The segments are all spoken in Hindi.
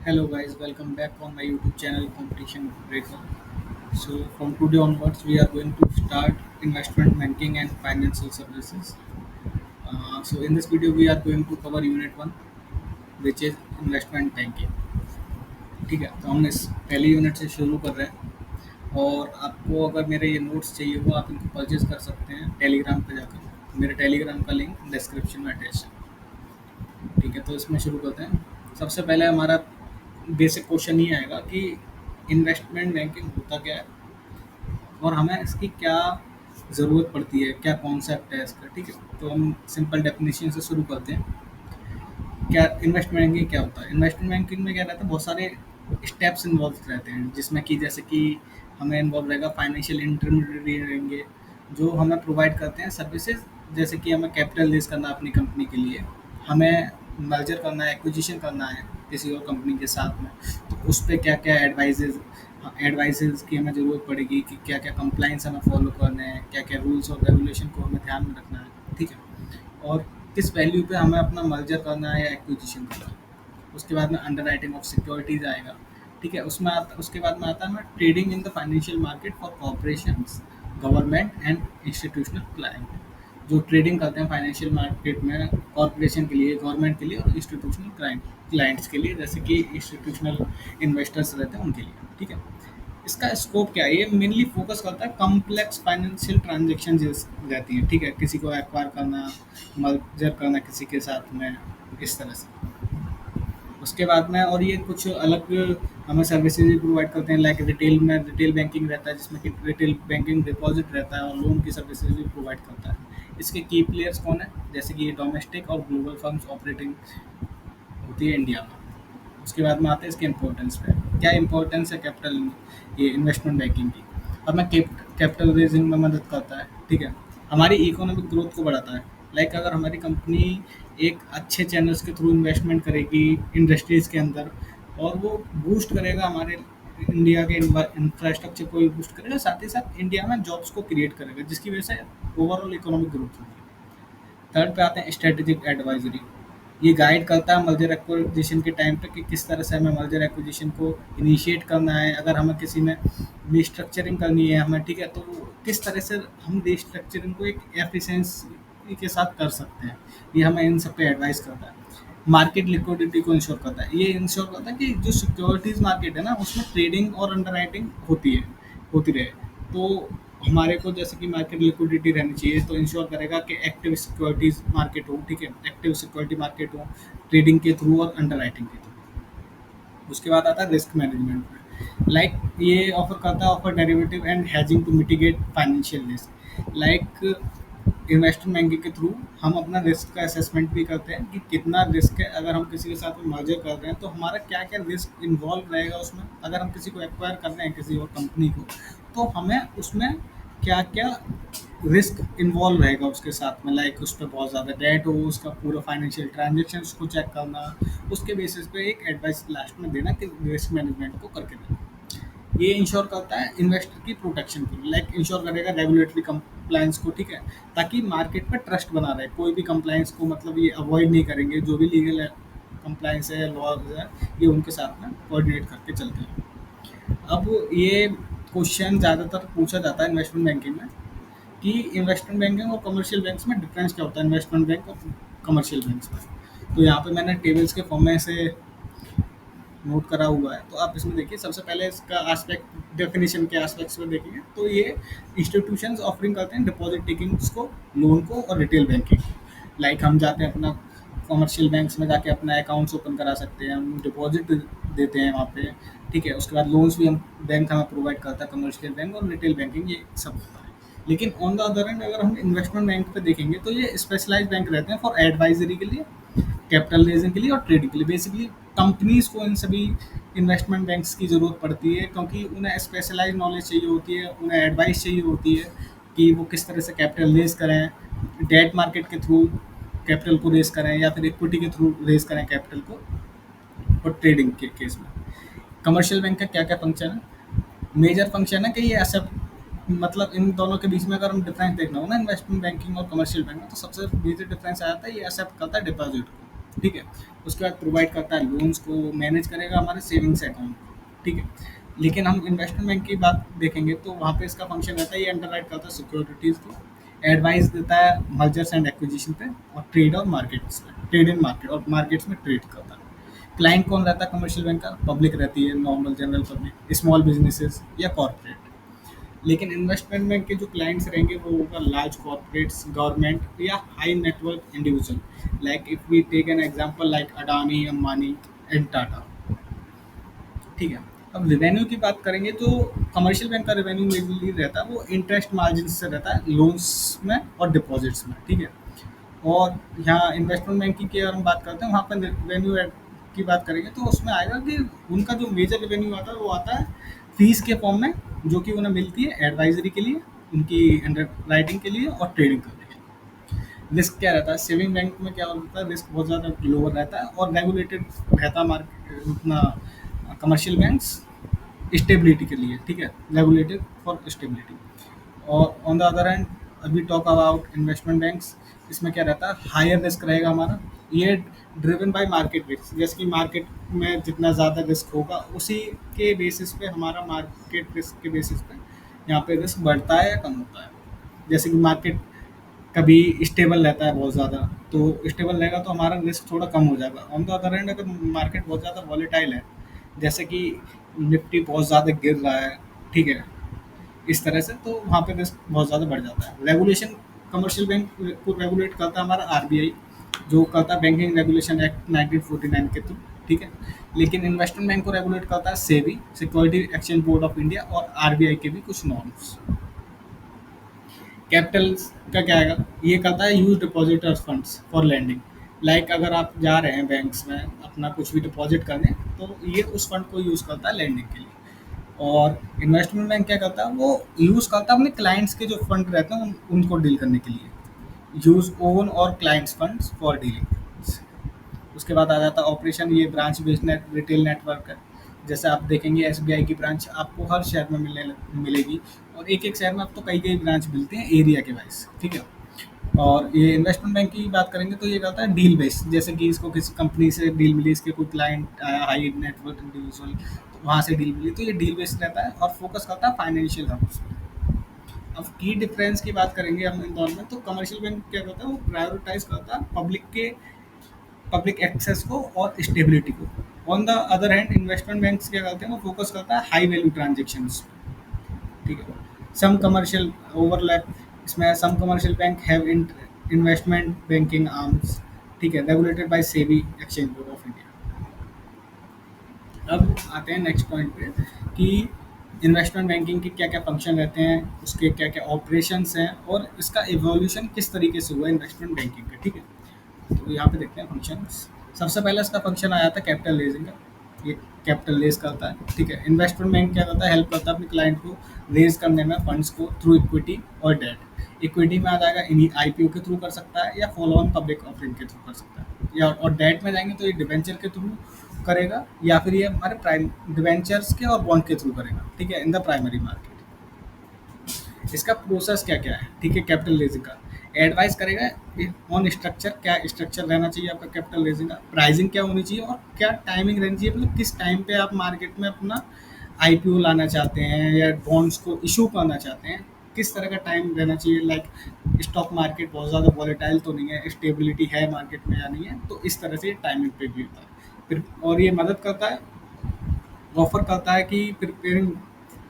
Hello guys, welcome back on my YouTube channel Competition Breaker. So from today onwards, we are going to start investment banking and financial services. So in this video, we are going to cover Unit 1, which is investment banking. ठीक है, तो हम इस पहले यूनिट से शुरू कर रहे हैं और आपको अगर मेरे ये नोट्स चाहिए हो आप इनको परचेज कर सकते हैं टेलीग्राम पे जाकर। मेरे टेलीग्राम का लिंक डिस्क्रिप्शन में अटैच है। ठीक है, तो इसमें शुरू करते हैं। सबसे पहले हमारा बेसिक क्वेश्चन ये आएगा कि इन्वेस्टमेंट बैंकिंग होता क्या है और हमें इसकी क्या ज़रूरत पड़ती है, क्या कॉन्सेप्ट है इसका। ठीक है, तो हम सिंपल डेफिनेशन से शुरू करते हैं। क्या इन्वेस्टमेंट बैंकिंग क्या होता है? इन्वेस्टमेंट बैंकिंग में क्या रहता है, बहुत सारे स्टेप्स इन्वॉल्व रहते हैं, जिसमें कि जैसे कि हमें इन्वॉल्व रहेगा फाइनेंशियल इंटरमीडिएटरी रहेंगे जो हमें प्रोवाइड करते हैं सर्विसेज। जैसे कि हमें कैपिटल रेज करना है अपनी कंपनी के लिए, हमें मर्जर करना है, एक्विजिशन करना है किसी और कंपनी के साथ में, तो उस पर क्या क्या एडवाइजेज की हमें ज़रूरत पड़ेगी कि क्या क्या कंप्लाइंस हमें फॉलो करने हैं, क्या क्या रूल्स और रेगुलेशन को हमें ध्यान में रखना है। ठीक है, और किस वैल्यू पे हमें अपना मर्जर करना है या एक्विजिशन करना है। उसके बाद में अंडर राइटिंग ऑफ सिक्योरिटीज़ आएगा। ठीक है, उसके बाद में आता है हमें trading in the financial market for corporations, government and institutional client. जो ट्रेडिंग करते हैं फाइनेंशियल मार्केट में कॉरपोरेशन के लिए, गवर्नमेंट के लिए और इंस्टीट्यूशनल क्लाइंट्स के लिए, जैसे कि इंस्टीट्यूशनल इन्वेस्टर्स रहते हैं उनके लिए। ठीक है, इसका स्कोप क्या है? ये मेनली फोकस करता है कॉम्प्लेक्स फाइनेंशियल ट्रांजेक्शन रहती हैं। ठीक है, किसी को एक्वायर करना, मर्जर करना किसी के साथ में, इस तरह से। उसके बाद में और ये कुछ अलग हमें सर्विसेज भी प्रोवाइड करते हैं। लाइक रिटेल में रिटेल बैंकिंग रहता है, जिसमें कि रिटेल बैंकिंग डिपॉजिट रहता है और लोन की सर्विसेज भी प्रोवाइड करता है। इसके की प्लेयर्स कौन है? जैसे कि ये डोमेस्टिक और ग्लोबल फर्म्स ऑपरेटिंग होती है इंडिया में। उसके बाद में आते हैं इसके इम्पोर्टेंस पे। क्या इम्पोर्टेंस है कैपिटल, ये इन्वेस्टमेंट बैंकिंग की? हमें कैपिटल रेजिंग में मदद करता है। ठीक है, हमारी इकोनॉमिक ग्रोथ को बढ़ाता है। लाइक अगर हमारी कंपनी एक अच्छे चैनल्स के थ्रू इन्वेस्टमेंट करेगी इंडस्ट्रीज़ के अंदर, और वो बूस्ट करेगा हमारे इंडिया के इंफ्रास्ट्रक्चर को भी बूस्ट करेगा, साथ ही साथ इंडिया में जॉब्स को क्रिएट करेगा, जिसकी वजह से ओवरऑल इकोनॉमिक ग्रोथ होगी। थर्ड पे आते हैं स्ट्रेटेजिक एडवाइजरी। ये गाइड करता है मर्जर एक्विजिशन के टाइम पे कि किस तरह से हमें मर्जर एक्विजिशन को इनिशिएट करना है। अगर हमें किसी में रिस्ट्रक्चरिंग करनी है हमें, ठीक है, तो किस तरह से हम रिस्ट्रक्चरिंग को एक एफिशिएंसी के साथ कर सकते हैं, ये हमें इन सब पे एडवाइस करता है। मार्केट लिक्विडिटी को इंश्योर करता है। ये इंश्योर करता है कि जो सिक्योरिटीज़ मार्केट है ना, उसमें ट्रेडिंग और अंडरराइटिंग होती रहे। तो हमारे को जैसे कि मार्केट लिक्विडिटी रहनी चाहिए, तो इंश्योर करेगा कि एक्टिव सिक्योरिटीज़ मार्केट हो। ठीक है, एक्टिव सिक्योरिटी मार्केट हो ट्रेडिंग के थ्रू और अंडरराइटिंग के थ्रू। उसके बाद आता है रिस्क मैनेजमेंट। लाइक ये ऑफर करता है offer derivative and hedging to mitigate financial risk. Like investment banking के थ्रू हम अपना रिस्क का असेसमेंट भी करते हैं कि कितना रिस्क है। अगर हम किसी के साथ में मर्जर कर रहे हैं तो हमारा क्या क्या रिस्क इन्वॉल्व रहेगा उसमें। अगर हम किसी को एक्वायर कर रहे हैं किसी और कंपनी को, तो हमें उसमें क्या क्या रिस्क इन्वॉल्व रहेगा उसके साथ में। लाइक उस पर बहुत ज़्यादा डेट हो, उसका पूरा फाइनेंशियल ट्रांजेक्शन को चेक करना, उसके बेसिस पे एक एडवाइस लास्ट में देना कि रिस्क मैनेजमेंट को करके देना। ये इंश्योर करता है इन्वेस्टर की प्रोटेक्शन के लिए। लाइक इंश्योर करेगा रेगुलेटरी कंप्लायंस को। ठीक है, ताकि मार्केट पर ट्रस्ट बना रहे, कोई भी कंप्लायंस को मतलब ये अवॉइड नहीं करेंगे। जो भी लीगल कंप्लायंस है, लॉज है, ये उनके साथ में कोऑर्डिनेट करके चलते हैं। अब ये क्वेश्चन ज़्यादातर पूछा जाता है इन्वेस्टमेंट बैंकिंग में कि इन्वेस्टमेंट बैंकिंग और कमर्शियल बैंक्स में डिफरेंस क्या होता है, इन्वेस्टमेंट बैंक और कमर्शियल बैंक्स में। तो यहाँ पे मैंने टेबल्स के फॉर्म में से नोट करा हुआ है, तो आप इसमें देखिए। सबसे पहले इसका एस्पेक्ट, डेफिनेशन के एस्पेक्ट्स में देखेंगे तो ये इंस्टीट्यूशंस ऑफरिंग करते हैं डिपॉजिट टेकिंग्स को, लोन को और रिटेल बैंकिंग। लाइक हम जाते हैं अपना कमर्शियल बैंक्स में जाके अपना अकाउंट्स ओपन करा सकते हैं, हम डिपॉजिट देते हैं वहाँ पे। ठीक है, उसके बाद लोन्स भी हम बैंक हमें प्रोवाइड करता है, कमर्शियल बैंक और रिटेल बैंकिंग, ये सब होता है। लेकिन ऑन द अदर एंड अगर हम इन्वेस्टमेंट बैंक पे देखेंगे तो ये स्पेशलाइज्ड बैंक रहते हैं फॉर एडवाइजरी के लिए, कैपिटल रेजिंग के लिए और ट्रेडिंग के लिए। बेसिकली कंपनीज को इन सभी इन्वेस्टमेंट बैंक्स की ज़रूरत पड़ती है, क्योंकि उन्हें स्पेशलाइज नॉलेज चाहिए होती है, उन्हें एडवाइस चाहिए होती है कि वो किस तरह से कैपिटल रेज करें, डेट मार्केट के थ्रू कैपिटल को रेज करें या फिर इक्विटी के थ्रू रेज करें कैपिटल को, और ट्रेडिंग के केस में। कमर्शियल बैंक का क्या क्या फंक्शन है? मेजर फंक्शन है कि ये ऐसा, मतलब इन दोनों के बीच में अगर हम डिफरेंस देखना हो ना, इन्वेस्टमेंट बैंकिंग और कमर्शियल बैंक में, तो सबसे मेजर डिफरेंस आ जाता है ये एक्सेप्ट करता है डिपॉजिट को। ठीक है। उसके बाद प्रोवाइड करता है लोन्स को, मैनेज करेगा हमारे सेविंग्स अकाउंट, ठीक है। लेकिन हम इन्वेस्टमेंट बैंक की बात देखेंगे तो वहाँ पे इसका फंक्शन रहता है, ये अंडरराइट करता है सिक्योरिटीज़ को, एडवाइस देता है मर्जर्स एंड एक्विजिशन पे, और ट्रेड और मार्केट्स पे, ट्रेड इन मार्केट और मार्केट्स में ट्रेड करता है। क्लाइंट कौन रहता है कमर्शियल बैंक का? पब्लिक रहती है, normal general public, small businesses या कॉर्पोरेट। लेकिन इन्वेस्टमेंट बैंक के जो क्लाइंट्स रहेंगे वो होगा लार्ज कॉर्पोरेट्स, गवर्नमेंट या high network individual, like if we take an example like Adani, Ambani and Tata, ठीक है। अब रेवेन्यू की बात करेंगे तो कमर्शियल बैंक का रेवेन्यू मेनली रहता है वो इंटरेस्ट मार्जिन से रहता है, लोन्स में और डिपॉजिट्स में, ठीक है। और यहाँ इन्वेस्टमेंट बैंकिंग की अगर हम बात करते हैं वहाँ पर रेवेन्यू की बात करेंगे तो उसमें आएगा कि उनका जो मेजर रेवेन्यू आता है वो आता है फीस के फॉर्म में, जो कि उन्हें मिलती है एडवाइजरी के लिए, उनकी अंडर राइटिंग के लिए और ट्रेडिंग करने के लिए। रिस्क क्या रहता है? सेविंग बैंक में क्या होता है, रिस्क बहुत ज़्यादा लोअर रहता है और रेगुलेटेड रहता है मार्केट अपना कमर्शियल बैंक्स स्टेबिलिटी के लिए, ठीक है, रेगुलेटेड फॉर स्टेबिलिटी। और ऑन द अदर हैंड अभी टॉक अबाउट इन्वेस्टमेंट बैंक्स, इसमें क्या रहता है, हायर रिस्क रहेगा हमारा, ये ड्रिवन बाय मार्केट रिस्क, जैसे कि मार्केट में जितना ज़्यादा रिस्क होगा उसी के बेसिस पे हमारा मार्केट रिस्क के बेसिस पे यहाँ पे रिस्क बढ़ता है या कम होता है। जैसे कि मार्केट कभी स्टेबल रहता है बहुत ज़्यादा, तो स्टेबल रहेगा तो हमारा रिस्क थोड़ा कम हो जाएगा। ऑन द अदर हैंड अगर मार्केट बहुत ज़्यादा वॉलेटाइल है, जैसे कि निफ्टी बहुत ज़्यादा गिर रहा है, ठीक है, इस तरह से, तो वहाँ पे रिस्क बहुत ज़्यादा बढ़ जाता है। रेगुलेशन, कमर्शियल बैंक को रेगुलेट करता है हमारा आरबीआई, जो करता है बैंकिंग रेगुलेशन एक्ट 1949 के थ्रू, ठीक है। लेकिन इन्वेस्टमेंट बैंक को रेगुलेट करता है SEBI, security exchange board of India, और आरबीआई के भी कुछ नॉर्म्स। कैपिटल का क्या आएगा, ये करता है use depositors funds for lending, like अगर आप जा रहे हैं बैंक्स में अपना कुछ भी डिपॉजिट करने, तो ये उस फंड को यूज़ करता है लैंडिंग के लिए। और इन्वेस्टमेंट बैंक क्या करता है, वो यूज़ करता है अपने क्लाइंट्स के जो फंड रहते हैं उनको डील करने के लिए, यूज़ ओन और क्लाइंट्स फंड्स फॉर डीलिंग। उसके बाद आ जाता है ऑपरेशन, ये ब्रांच बेस्ड रिटेल नेटवर्क है। जैसे आप देखेंगे एसबीआई की ब्रांच आपको हर शहर में मिलेगी, और एक एक शहर में अब तो कई कई ब्रांच मिलती हैं एरिया के वाइज, ठीक है। और ये इन्वेस्टमेंट बैंक की बात करेंगे तो ये कहता है डील बेस्ड, जैसे कि इसको किसी कंपनी से डील मिली, इसके कोई क्लाइंट आया हाई नेटवर्क इंडिविजुअल, तो वहाँ से डील मिली, तो ये डील बेस्ड रहता है और फोकस करता है फाइनेंशियल हब्स। अब की डिफरेंस की बात करेंगे हम इन दोनों में, तो कमर्शियल बैंक क्या करता है, वो प्रायोरिटाइज करता है पब्लिक एक्सेस को और स्टेबिलिटी को। On the other hand investment banks क्या करते हैं, वो फोकस करता है हाई वैल्यू ट्रांजेक्शन्स, ठीक है। सम कमर्शियल ओवरलैप, इसमें some commercial bank have investment banking arms, ठीक है, regulated by SEBI, exchange board of India. अब आते हैं नेक्स्ट पॉइंट पे कि इन्वेस्टमेंट बैंकिंग के क्या क्या फंक्शन रहते हैं, उसके क्या क्या ऑपरेशंस हैं, और इसका इवोल्यूशन किस तरीके से हुआ इन्वेस्टमेंट बैंकिंग का, ठीक है। तो यहाँ पे देखते हैं फंक्शंस। सबसे पहले इसका फंक्शन आया था कैपिटल रेजिंग का, ये कैपिटल रेज करता है, ठीक है। इन्वेस्टमेंट बैंक क्या करता है, हेल्प करता है अपने क्लाइंट को रेज करने में फंड्स को थ्रू इक्विटी और डेट। इक्विटी में आ जाएगा इन्हीं आईपीओ के थ्रू कर सकता है, या फॉलो ऑन पब्लिक ऑफरिंग के थ्रू कर सकता है, या और डेट में जाएंगे तो ये डिवेंचर के थ्रू करेगा, या फिर ये हमारे प्राइम डिवेंचर्स के और बॉन्ड के थ्रू करेगा, ठीक है, इन द प्राइमरी मार्केट। इसका प्रोसेस क्या क्या है, ठीक है, कैपिटल रेजिंग का एडवाइस करेगा ऑन स्ट्रक्चर, क्या स्ट्रक्चर रहना चाहिए आपका कैपिटल रेजिंग का, प्राइसिंग क्या होनी चाहिए, और क्या टाइमिंग रहनी चाहिए, मतलब किस टाइम पे आप मार्केट में अपना आईपीओ लाना चाहते हैं या बॉन्ड्स को इशू करना चाहते हैं, किस तरह का टाइम रहना चाहिए, लाइक स्टॉक मार्केट बहुत ज़्यादा वॉलेटाइल तो नहीं है, स्टेबिलिटी है मार्केट में या नहीं है, तो इस तरह से टाइमिंग पे भी होता है। फिर और ये मदद करता है, ऑफर करता है कि प्रिपेयरिंग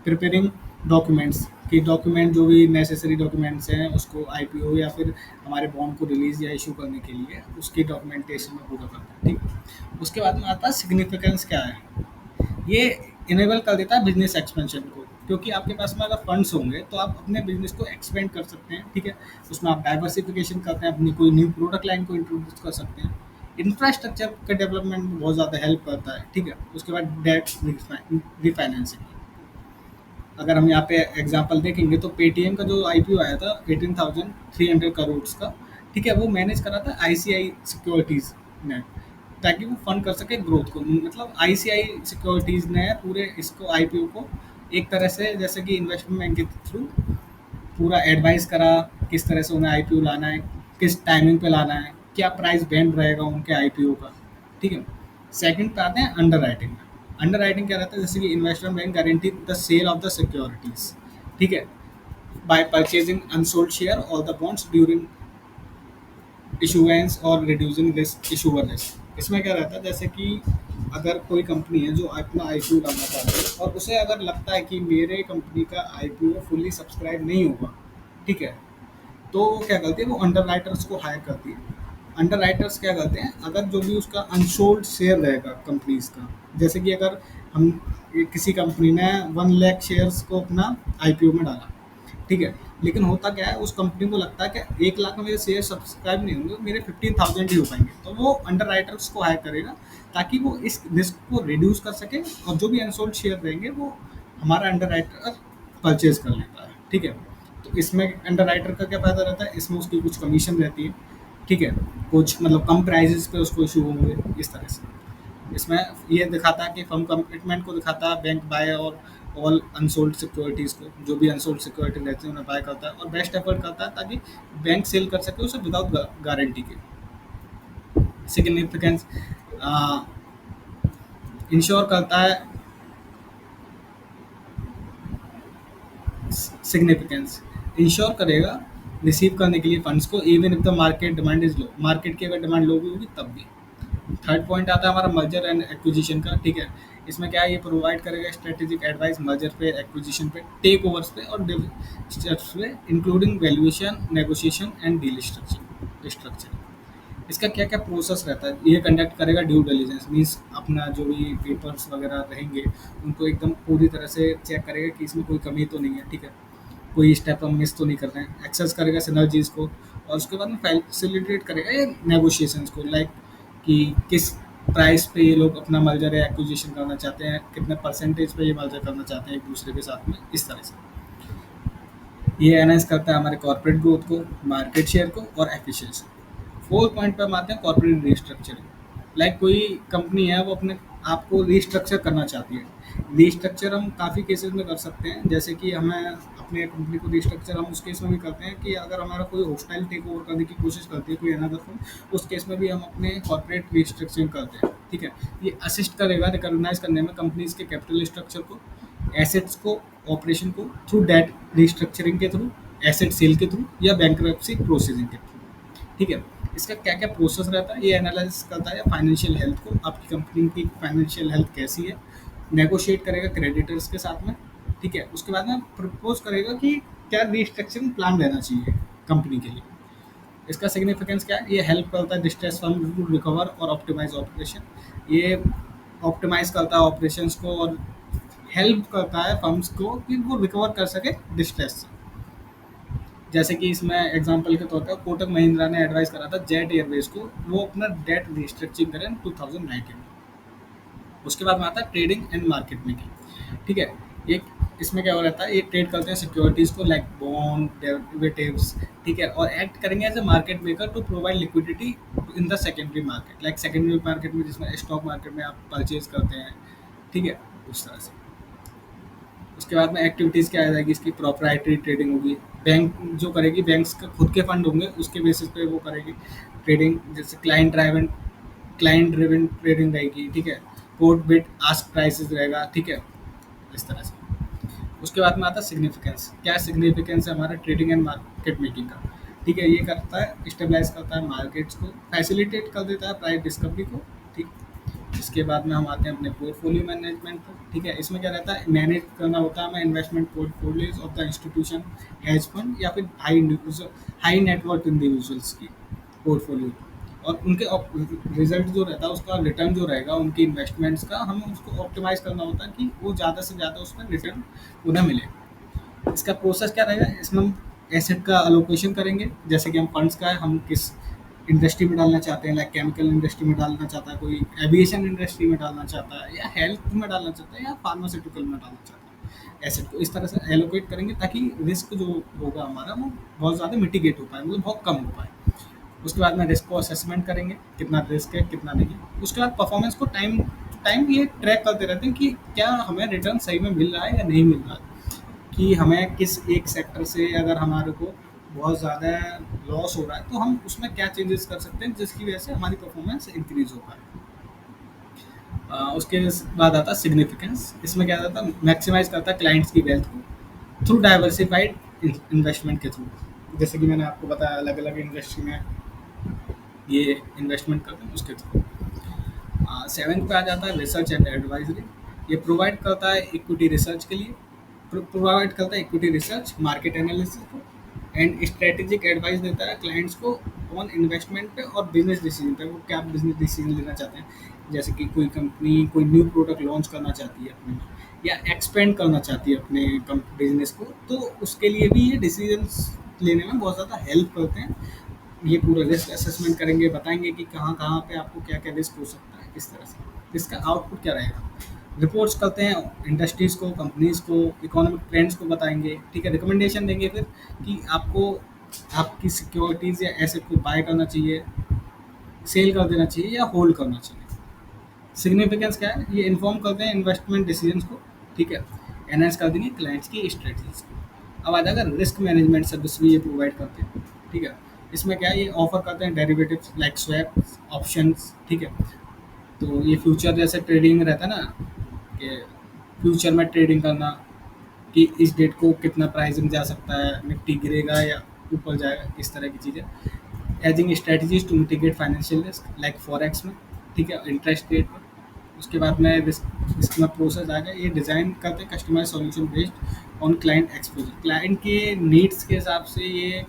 प्रिपेयरिंग डॉक्यूमेंट्स, कि डॉक्यूमेंट जो भी नेसेसरी डॉक्यूमेंट्स हैं उसको आईपीओ या फिर हमारे बॉन्ड को रिलीज या इशू करने के लिए उसकी डॉक्यूमेंटेशन में पूरा करता है, ठीक। उसके बाद में आता है सिग्निफिकेंस क्या है, ये इनेबल कर देता है बिजनेस एक्सपेंशन को, क्योंकि आपके पास में अगर फंड्स होंगे तो आप अपने बिजनेस को एक्सपेंड कर सकते हैं, ठीक है। उसमें आप डाइवर्सिफिकेशन करते हैं, अपनी कोई न्यू प्रोडक्ट लाइन को इंट्रोड्यूस कर सकते हैं, इंफ्रास्ट्रक्चर के डेवलपमेंट में बहुत ज़्यादा हेल्प करता है, ठीक है। उसके बाद डेट रिफाइनेंसिंग, अगर हम यहाँ पे एग्जांपल देखेंगे तो पेटीएम का जो आईपीओ आया था 18,300 करोड़ का, ठीक है, वो मैनेज करा था आईसीआई सिक्योरिटीज़ ने, ताकि वो फंड कर सके ग्रोथ को। मतलब आईसीआई सिक्योरिटीज़ ने पूरे इसको आईपीओ को एक तरह से जैसे कि इन्वेस्टमेंट बैंक के थ्रू पूरा एडवाइस करा, किस तरह से उन्हें आईपीओ लाना है, किस टाइमिंग पे लाना है, क्या प्राइस बैंड रहेगा उनके आईपीओ का, ठीक है। सेकंड पे आते हैं अंडर राइटिंग में। अंडर राइटिंग क्या रहता है, जैसे कि investment bank guarantee the sale of the securities, ठीक है, बाय परचेजिंग अनसोल्ड शेयर और द बॉन्ड्स ड्यूरिंग इशुएंस और रिड्यूसिंग रिस्क इशूवर रिस्क। इसमें क्या रहता है, जैसे कि अगर कोई कंपनी है जो अपना आईपीओ डालना चाहती है और उसे अगर लगता है कि मेरे कंपनी का आईपीओ फुल्ली सब्सक्राइब नहीं होगा, ठीक है, तो वो क्या करती है, वो अंडर राइटर्स को हायर करती है। अंडर राइटर्स क्या करते हैं, अगर जो भी उसका अनसोल्ड शेयर रहेगा कंपनीज का, जैसे कि अगर हम किसी कंपनी ने 1 लाख शेयर्स को अपना आईपीओ में डाला, ठीक है, लेकिन होता क्या है, उस कंपनी को लगता है कि 1 लाख में मेरे शेयर सब्सक्राइब नहीं होंगे, मेरे 15,000 ही हो पाएंगे, तो वो अंडर राइटर्स को हायर करेगा ताकि वो इस रिस्क को रिड्यूस कर सके, और जो भी अनसोल्ड शेयर रहेंगे वो हमारा अंडर राइटर परचेज कर लेता है, ठीक है। तो इसमें अंडर राइटर का क्या फ़ायदा रहता है, इसमें उसकी कुछ कमीशन रहती है, ठीक है, कुछ मतलब कम प्राइजेस पे उसको इशू होंगे, इस तरह से। इसमें ये दिखाता है कि फर्म कमिटमेंट को दिखाता है, बैंक बाय और ऑल अनसोल्ड सिक्योरिटीज़ को, जो भी अनसोल्ड सिक्योरिटी रहती है उन्हें बाय करता है और बेस्ट एफर्ट करता है ताकि बैंक सेल कर सके उसे विदाउट गारंटी के। सिग्निफिकेंस इंश्योर करता है, सिग्निफिकेंस इंश्योर करेगा रिसीव करने के लिए फंड्स को, even if the market demand is low, market की अगर डिमांड लो भी होगी तब भी। थर्ड पॉइंट आता है हमारा मर्जर एंड एक्विजिशन का, ठीक है। इसमें क्या है, ये प्रोवाइड करेगा स्ट्रेटेजिक एडवाइस मर्जर पे, एक्विजिशन पे, टेक ओवर्स पे और स्टेप्स पे, including valuation, negotiation and deal structure. इसका क्या क्या प्रोसेस रहता है, ये कंडक्ट करेगा ड्यू डिलिजेंस, मीन्स अपना जो भी पेपर्स वगैरह रहेंगे उनको एकदम पूरी तरह से चेक करेगा कि इसमें कोई कमी तो नहीं है, ठीक है, कोई स्टेप हम मिस तो नहीं कर रहे हैं, एक्सेस करेगा सिनर्जीज को, और उसके बाद में फैसिलिटेट करेगा ये नेगोशिएशंस को, लाइक कि किस प्राइस पे ये लोग अपना मर्जर या एक्विजिशन करना चाहते हैं, कितने परसेंटेज पे ये मर्जर करना चाहते हैं एक दूसरे के साथ में, इस तरह से। ये एनहांस करता है हमारे कॉर्पोरेट ग्रोथ को, मार्केट शेयर को और एफिशिएंसी। फोर्थ पॉइंट पे हम आते हैं कॉर्पोरेट रिस्ट्रक्चरिंग। लाइक कोई कंपनी है वो अपने आप को रिस्ट्रक्चर करना चाहती है। रिस्ट्रक्चर हम काफ़ी केसेस में कर सकते हैं, जैसे कि हमें अपने कंपनी को रिस्ट्रक्चर हम उस केस में भी करते हैं कि अगर हमारा कोई हॉस्टाइल टेक ओवर करने की कोशिश करती है कोई अनदर फर्म, उस केस में भी हम अपने कॉर्पोरेट रिस्ट्रक्चरिंग करते हैं, ठीक है। ये असिस्ट करेगा रिकॉग्नाइज करने में कंपनीज के कैपिटल स्ट्रक्चर को, एसेट्स को, ऑपरेशन को, थ्रू डेट रिस्ट्रक्चरिंग के थ्रू, एसेट सेल के थ्रू या बैंकरप्सी प्रोसीजिंग के थ्रू, ठीक है। इसका क्या क्या प्रोसेस रहता है, ये एनालाइज करता है फाइनेंशियल हेल्थ को, आपकी कंपनी की फाइनेंशियल हेल्थ कैसी है, नेगोशिएट करेगा क्रेडिटर्स के साथ में, ठीक है। उसके बाद में प्रपोज करेगा कि क्या रिस्ट्रक्चरिंग प्लान रहना चाहिए कंपनी के लिए। इसका सिग्निफिकेंस क्या है, ये हेल्प करता है डिस्ट्रेस फर्म टू रिकवर और ऑप्टिमाइज ऑपरेशन, ये ऑप्टिमाइज करता है ऑपरेशंस को और हेल्प करता है फर्म्स को कि वो रिकवर कर सके डिस्ट्रेस से। जैसे कि इसमें एग्जांपल के तौर पर कोटक महिंद्रा ने एडवाइस करा था जेट एयरवेज को वो अपना डेट रिस्ट्रक्चरिंग करें 2019 में। उसके बाद में आता है ट्रेडिंग एंड मार्केट मेकिंग, ठीक है। एक इसमें क्या हो रहता है, ये ट्रेड करते हैं सिक्योरिटीज़ को लाइक बॉन्ड डेरिवेटिव्स, ठीक है, और एक्ट करेंगे as a market maker to provide liquidity in the secondary market, like secondary market में जिसमें स्टॉक मार्केट में आप परचेज करते हैं, ठीक है, उस तरह से। उसके बाद में एक्टिविटीज़ क्या आ जाएगी, इसकी प्रोप्राइटरी ट्रेडिंग होगी, बैंक जो करेगी, बैंक्स का खुद के फंड होंगे उसके बेसिस पे वो करेगी ट्रेडिंग, जैसे क्लाइंट ड्रिवन ट्रेडिंग रहेगी, ठीक है, कोट बिट आस्क प्राइसेस रहेगा, ठीक है, इस तरह से। उसके बाद में आता है सिग्निफिकेंस, क्या सिग्निफिकेंस है हमारा ट्रेडिंग एंड मार्केट मेकिंग का, ठीक है। ये करता है स्टेबलाइज करता है मार्केट्स को, फैसिलिटेट कर देता है प्राइस डिस्कवरी को, ठीक। इसके बाद में हम आते हैं अपने पोर्टफोलियो मैनेजमेंट पर, ठीक है। इसमें क्या रहता है, मैनेज करना होता है हमें investment portfolios of the institution, hedge fund या फिर हाई नेटवर्थ इंडिविजुअल्स की पोर्टफोलियो, और उनके रिजल्ट जो रहता है उसका रिटर्न जो रहेगा उनकी इन्वेस्टमेंट्स का हमें उसको ऑप्टिमाइज करना होता है कि वो ज़्यादा से ज़्यादा उसमें रिटर्न उन्हें मिले। इसका प्रोसेस क्या रहेगा, इसमें हम एसेट का अलोकेशन करेंगे, जैसे कि हम फंड्स का है हम किस इंडस्ट्री में डालना चाहते हैं, लाइक केमिकल इंडस्ट्री में डालना चाहता है कोई, एविएशन इंडस्ट्री में डालना चाहता है, या हेल्थ में डालना चाहता है, या फार्मास्यूटिकल में डालना चाहता है। एसेट को इस तरह से एलोकेट करेंगे ताकि रिस्क जो होगा हमारा वो बहुत ज़्यादा मिटिगेट हो पाए, मतलब बहुत कम हो पाए। उसके बाद में रिस्क को असेसमेंट करेंगे, कितना रिस्क है कितना नहीं। उसके बाद परफॉर्मेंस को टाइम टू टाइम ये ट्रैक करते रहते हैं कि क्या हमें रिटर्न सही में मिल रहा है या नहीं मिल रहा है, कि हमें किस एक सेक्टर से अगर हमारे को बहुत ज़्यादा लॉस हो रहा है, तो हम उसमें क्या चेंजेस कर सकते हैं जिसकी वजह से हमारी परफॉर्मेंस इंक्रीज हो पाए। उसके बाद आता है सिग्निफिकेंस। इसमें क्या आता है, मैक्सिमाइज करता है क्लाइंट्स की वेल्थ को थ्रू डाइवर्सिफाइड इन्वेस्टमेंट के थ्रू। जैसे कि मैंने आपको बताया अलग अलग इंडस्ट्री में ये इन्वेस्टमेंट करते हैं उसके थ्रू। सेवेंथ पे आ जाता है रिसर्च एंड एडवाइजरी। ये प्रोवाइड करता है इक्विटी रिसर्च के लिए, प्रोवाइड करता है इक्विटी रिसर्च, मार्केट एनालिसिस को, एंड स्ट्रेटेजिक एडवाइस देता है क्लाइंट्स को ऑन इन्वेस्टमेंट पे और बिजनेस डिसीजन पे, वो क्या बिजनेस डिसीजन लेना चाहते हैं। जैसे कि कोई कंपनी कोई न्यू प्रोडक्ट लॉन्च करना चाहती है अपने, या एक्सपेंड करना चाहती है अपने बिजनेस को, तो उसके लिए भी ये डिसीजंस लेने में बहुत ज़्यादा हेल्प करते हैं। ये पूरा रिस्क असेसमेंट करेंगे, बताएंगे कि कहाँ कहाँ पे आपको क्या क्या रिस्क हो सकता है, किस तरह से इसका आउटपुट क्या रहेगा। रिपोर्ट्स करते हैं इंडस्ट्रीज़ को, कंपनीज़ को, इकोनॉमिक ट्रेंड्स को बताएंगे, ठीक है। रिकमेंडेशन देंगे फिर कि आपको आपकी सिक्योरिटीज़ या एसेट को बाय करना चाहिए, सेल कर देना चाहिए या होल्ड करना चाहिए। सिग्निफिकेंस क्या है, ये इन्फॉर्म करते हैं इन्वेस्टमेंट डिसीजंस को, ठीक है। एनहांस कर देंगे क्लाइंट्स की स्ट्रेटजीज को। अब आ जाएगा रिस्क मैनेजमेंट सर्विस भी ये प्रोवाइड करते हैं, ठीक है। इसमें क्या है, ये ऑफर करते हैं डेरिवेटिव्स लाइक स्वैप ऑप्शंस, ठीक है। तो ये फ्यूचर जैसे ट्रेडिंग में रहता है ना, कि फ्यूचर में ट्रेडिंग करना कि इस डेट को कितना प्राइसिंग जा सकता है, निफ्टी गिरेगा या ऊपर जाएगा, इस तरह की चीज़ें। Hedging strategies to mitigate financial risk like forex में, ठीक है, इंटरेस्ट रेट में। उसके बाद में रिस्क इसमें प्रोसेस आ गया, ये डिज़ाइन करते हैं customise solution based on client exposure. Client के नीड्स के हिसाब से ये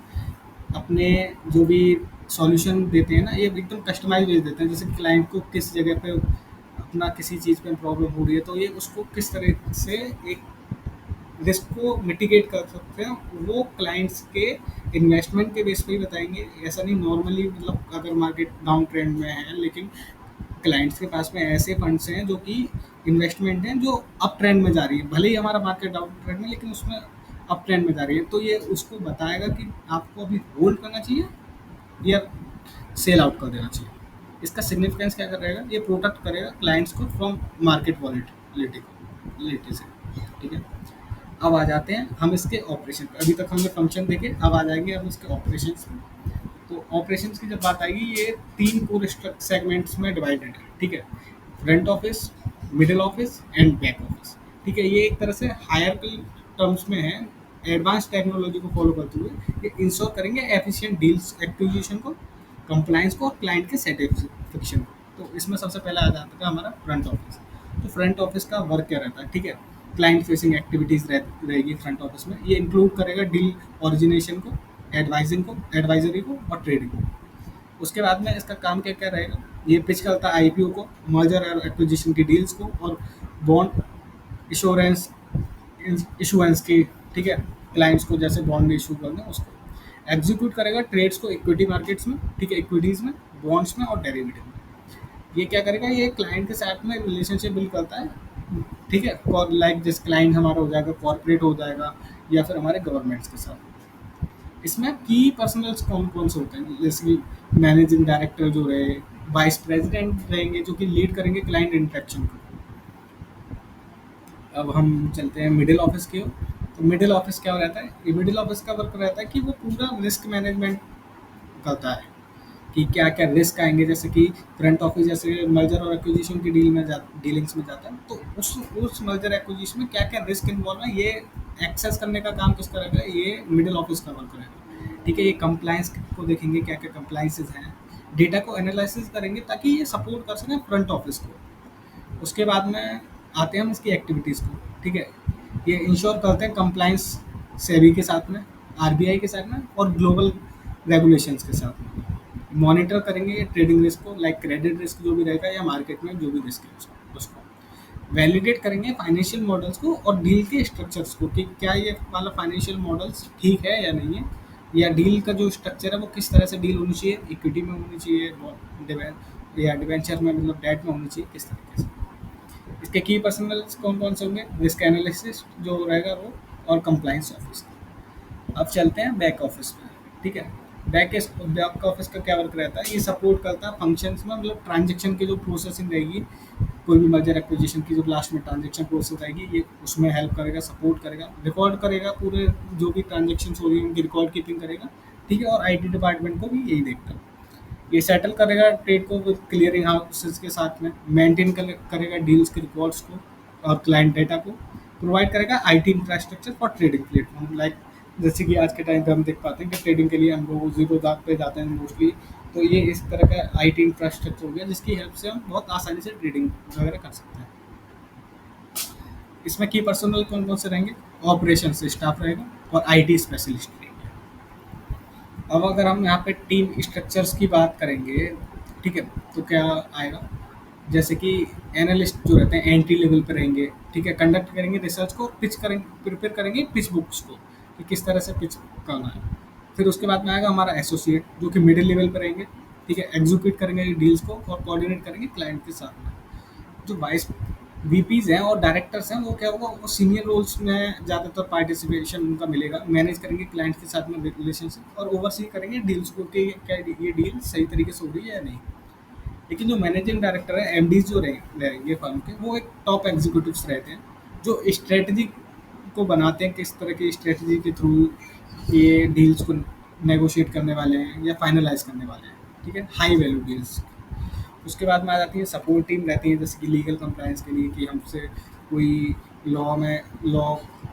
अपने जो भी सॉल्यूशन देते हैं ना, ये एकदम कस्टमाइज बेस देते हैं। जैसे क्लाइंट को किस जगह पे अपना किसी चीज़ पे प्रॉब्लम हो रही है, तो ये उसको किस तरह से एक रिस्क को मिटिगेट कर सकते हैं, वो क्लाइंट्स के इन्वेस्टमेंट के बेस पे ही बताएंगे। ऐसा नहीं नॉर्मली, मतलब अगर मार्केट डाउन ट्रेंड में है लेकिन क्लाइंट्स के पास में ऐसे फंड्स हैं जो कि इन्वेस्टमेंट हैं जो अप ट्रेंड में जा रही है, भले ही हमारा मार्केट डाउन ट्रेंड में, लेकिन उसमें अप ट्रेंड में जा रही है, तो ये उसको बताएगा कि आपको अभी होल्ड करना चाहिए या सेल आउट कर देना चाहिए। इसका सिग्निफिकेंस क्या कर रहेगा, ये प्रोटेक्ट करेगा क्लाइंट्स को फ्रॉम मार्केट वॉलेटिलिटी से, ठीक है। अब आ जाते हैं हम इसके ऑपरेशन पे। अभी तक हमने फंक्शन देखे, अब आ जाएंगे हम इसके ऑपरेशंस पे। तो ऑपरेशंस की जब बात आएगी, ये 3 कोर सेगमेंट्स में डिवाइडेड है, ठीक है। Front office, middle office and back office, ठीक है। ये एक तरह से हायरार्किकल टर्म्स में है, एडवांस टेक्नोलॉजी को फॉलो करते हुए ये इंश्योर करेंगे एफिशिएंट डील्स एक्विजिशन को, कंप्लायंस को और क्लाइंट के सेटिस्फेक्शन को। तो इसमें सबसे पहला आ जाता है हमारा फ्रंट ऑफिस। तो फ्रंट ऑफिस का वर्क क्या रहता है, ठीक है। क्लाइंट फेसिंग एक्टिविटीज़ रहेगी फ्रंट ऑफिस में। ये इंक्लूड करेगा डील ओरिजिनेशन को, एडवाइजिंग को, एडवाइजरी को और ट्रेडिंग को। उसके बाद में इसका काम क्या क्या रहेगा, ये पिच करता है आईपीओ को, मर्जर और एक्विजिशन की डील्स को, और बॉन्ड इंश्योरेंस इशुएंस की, ठीक है। क्लाइंट्स को जैसे बॉन्ड इशू करना है उसको एग्जीक्यूट करेगा, ट्रेड्स को इक्विटी मार्केट्स में, ठीक है, इक्विटीज़ में, बॉन्ड्स में और डेरिवेटिव में। ये क्या करेगा, ये क्लाइंट के साथ में रिलेशनशिप बिल्ड करता है, ठीक है। लाइक जिस क्लाइंट हमारा हो जाएगा कॉर्पोरेट हो जाएगा या फिर हमारे गवर्नमेंट्स के साथ। इसमें की पर्सनल्स कौन कौन से होते हैं, जैसे कि मैनेजिंग डायरेक्टर जो रहे, वाइस प्रेसिडेंट रहेंगे जो कि लीड करेंगे क्लाइंट इंटरेक्शन को। अब हम चलते हैं मिडिल ऑफिस की ओर। तो मिडिल ऑफिस क्या रहता है, ये मिडिल ऑफिस का वर्क रहता है कि वो पूरा रिस्क मैनेजमेंट करता है कि क्या क्या रिस्क आएंगे। जैसे कि फ्रंट ऑफिस जैसे मर्जर और एक्विजिशन की डीलिंग्स में जाता है, तो उस मर्जर एक्विजिशन में क्या क्या रिस्क इन्वॉल्व है, ये एक्सेस करने का काम किसका रहेगा, ये मिडिल ऑफिस का वर्क रहेगा, ठीक है। ये कंप्लायंस को देखेंगे, क्या क्या कंप्लायंसेज हैं, डेटा को एनालिसिस करेंगे ताकि ये सपोर्ट कर सकें फ्रंट ऑफिस को। उसके बाद में आते हैं हम इसकी एक्टिविटीज़ को, ठीक है। ये इंश्योर करते हैं कंप्लायंस सेबी के साथ में, आरबीआई के साथ में और ग्लोबल रेगुलेशंस के साथ में। मॉनिटर करेंगे ट्रेडिंग रिस्क को, लाइक क्रेडिट रिस्क जो भी रहेगा या मार्केट में जो भी रिस्क है उसको वैलिडेट करेंगे फाइनेंशियल मॉडल्स को और डील के स्ट्रक्चर्स को, कि क्या ये वाला फाइनेंशियल मॉडल्स ठीक है या नहीं है, या डील का जो स्ट्रक्चर है वो किस तरह से डील होनी चाहिए, इक्विटी में होनी चाहिए या डिवेंचर में, मतलब डेट में होनी चाहिए, किस तरीके से। इसके की पर्सनल्स कौन कौन से होंगे, रिस्क एनालिसिस जो रहेगा वो, और कंप्लाइंस ऑफिस। अब चलते हैं बैक ऑफिस में, ठीक है। बैक ऑफिस का क्या वर्क रहता है, ये सपोर्ट करता है फंक्शंस में, मतलब ट्रांजेक्शन की जो प्रोसेसिंग रहेगी कोई भी मर्जर एक्विजिशन की जो लास्ट में ट्रांजेक्शन प्रोसेस आएगी, ये उसमें हेल्प करेगा, सपोर्ट करेगा, रिकॉर्ड करेगा, पूरे जो भी ट्रांजेक्शन हो रही है उनकी रिकॉर्ड कीपिंग करेगा। ठीक है, और आईटी डिपार्टमेंट को भी यही देखता है। ये सेटल करेगा ट्रेड को विद क्लियरिंग हाउसेस के साथ में, मेंटेन करेगा डील्स के रिकॉर्ड्स को और क्लाइंट डेटा को, प्रोवाइड करेगा IT infrastructure for trading platform. Like जैसे कि आज के टाइम पे हम देख पाते हैं कि ट्रेडिंग के लिए हम लोग जीरो दाग पे जाते हैं मोस्टली। तो ये इस तरह का आईटी इंफ्रास्ट्रक्चर हो गया जिसकी हेल्प से हम बहुत आसानी से ट्रेडिंग वगैरह कर सकते हैं। इसमें की पर्सनल कौन कौन से रहेंगे? ऑपरेशन से स्टाफ रहेगा और आईटी स्पेशलिस्ट रहेंगे। अब अगर हम यहाँ पे टीम स्ट्रक्चर्स की बात करेंगे, ठीक है, तो क्या आएगा? जैसे कि एनालिस्ट जो रहते हैं एंट्री लेवल पे रहेंगे, ठीक है, कंडक्ट करेंगे रिसर्च को, पिच करेंगे, प्रिपेयर करेंगे पिच बुक्स को कि किस तरह से पिच करना है। फिर उसके बाद में आएगा हमारा एसोसिएट जो कि मिडिल लेवल पे रहेंगे, ठीक है, एग्जीक्यूट करेंगे डील्स को और कोऑर्डिनेट करेंगे क्लाइंट के साथ में। जो वाइस वीपीज हैं और डायरेक्टर्स हैं वो क्या होगा, वो सीनियर रोल्स में ज़्यादातर पार्टिसिपेशन उनका मिलेगा, मैनेज करेंगे क्लाइंट के साथ में रिलेशनशिप और ओवरसी करेंगे डील्स को कि क्या ये डील सही तरीके से हो रही है या नहीं। लेकिन जो मैनेजिंग डायरेक्टर है, एमडीज जो रहेंगे फर्म के, वो एक टॉप एग्जीक्यूटिव्स रहते हैं जो स्ट्रेटजी को बनाते हैं, किस तरह की स्ट्रेटजी के थ्रू ये डील्स को नेगोशिएट करने वाले हैं या फाइनलाइज करने वाले हैं। ठीक है, हाई वैल्यू डील्स। उसके बाद में आ जाती है सपोर्ट टीम रहती है, जैसे कि लीगल कंप्लायंस के लिए कि हमसे कोई लॉ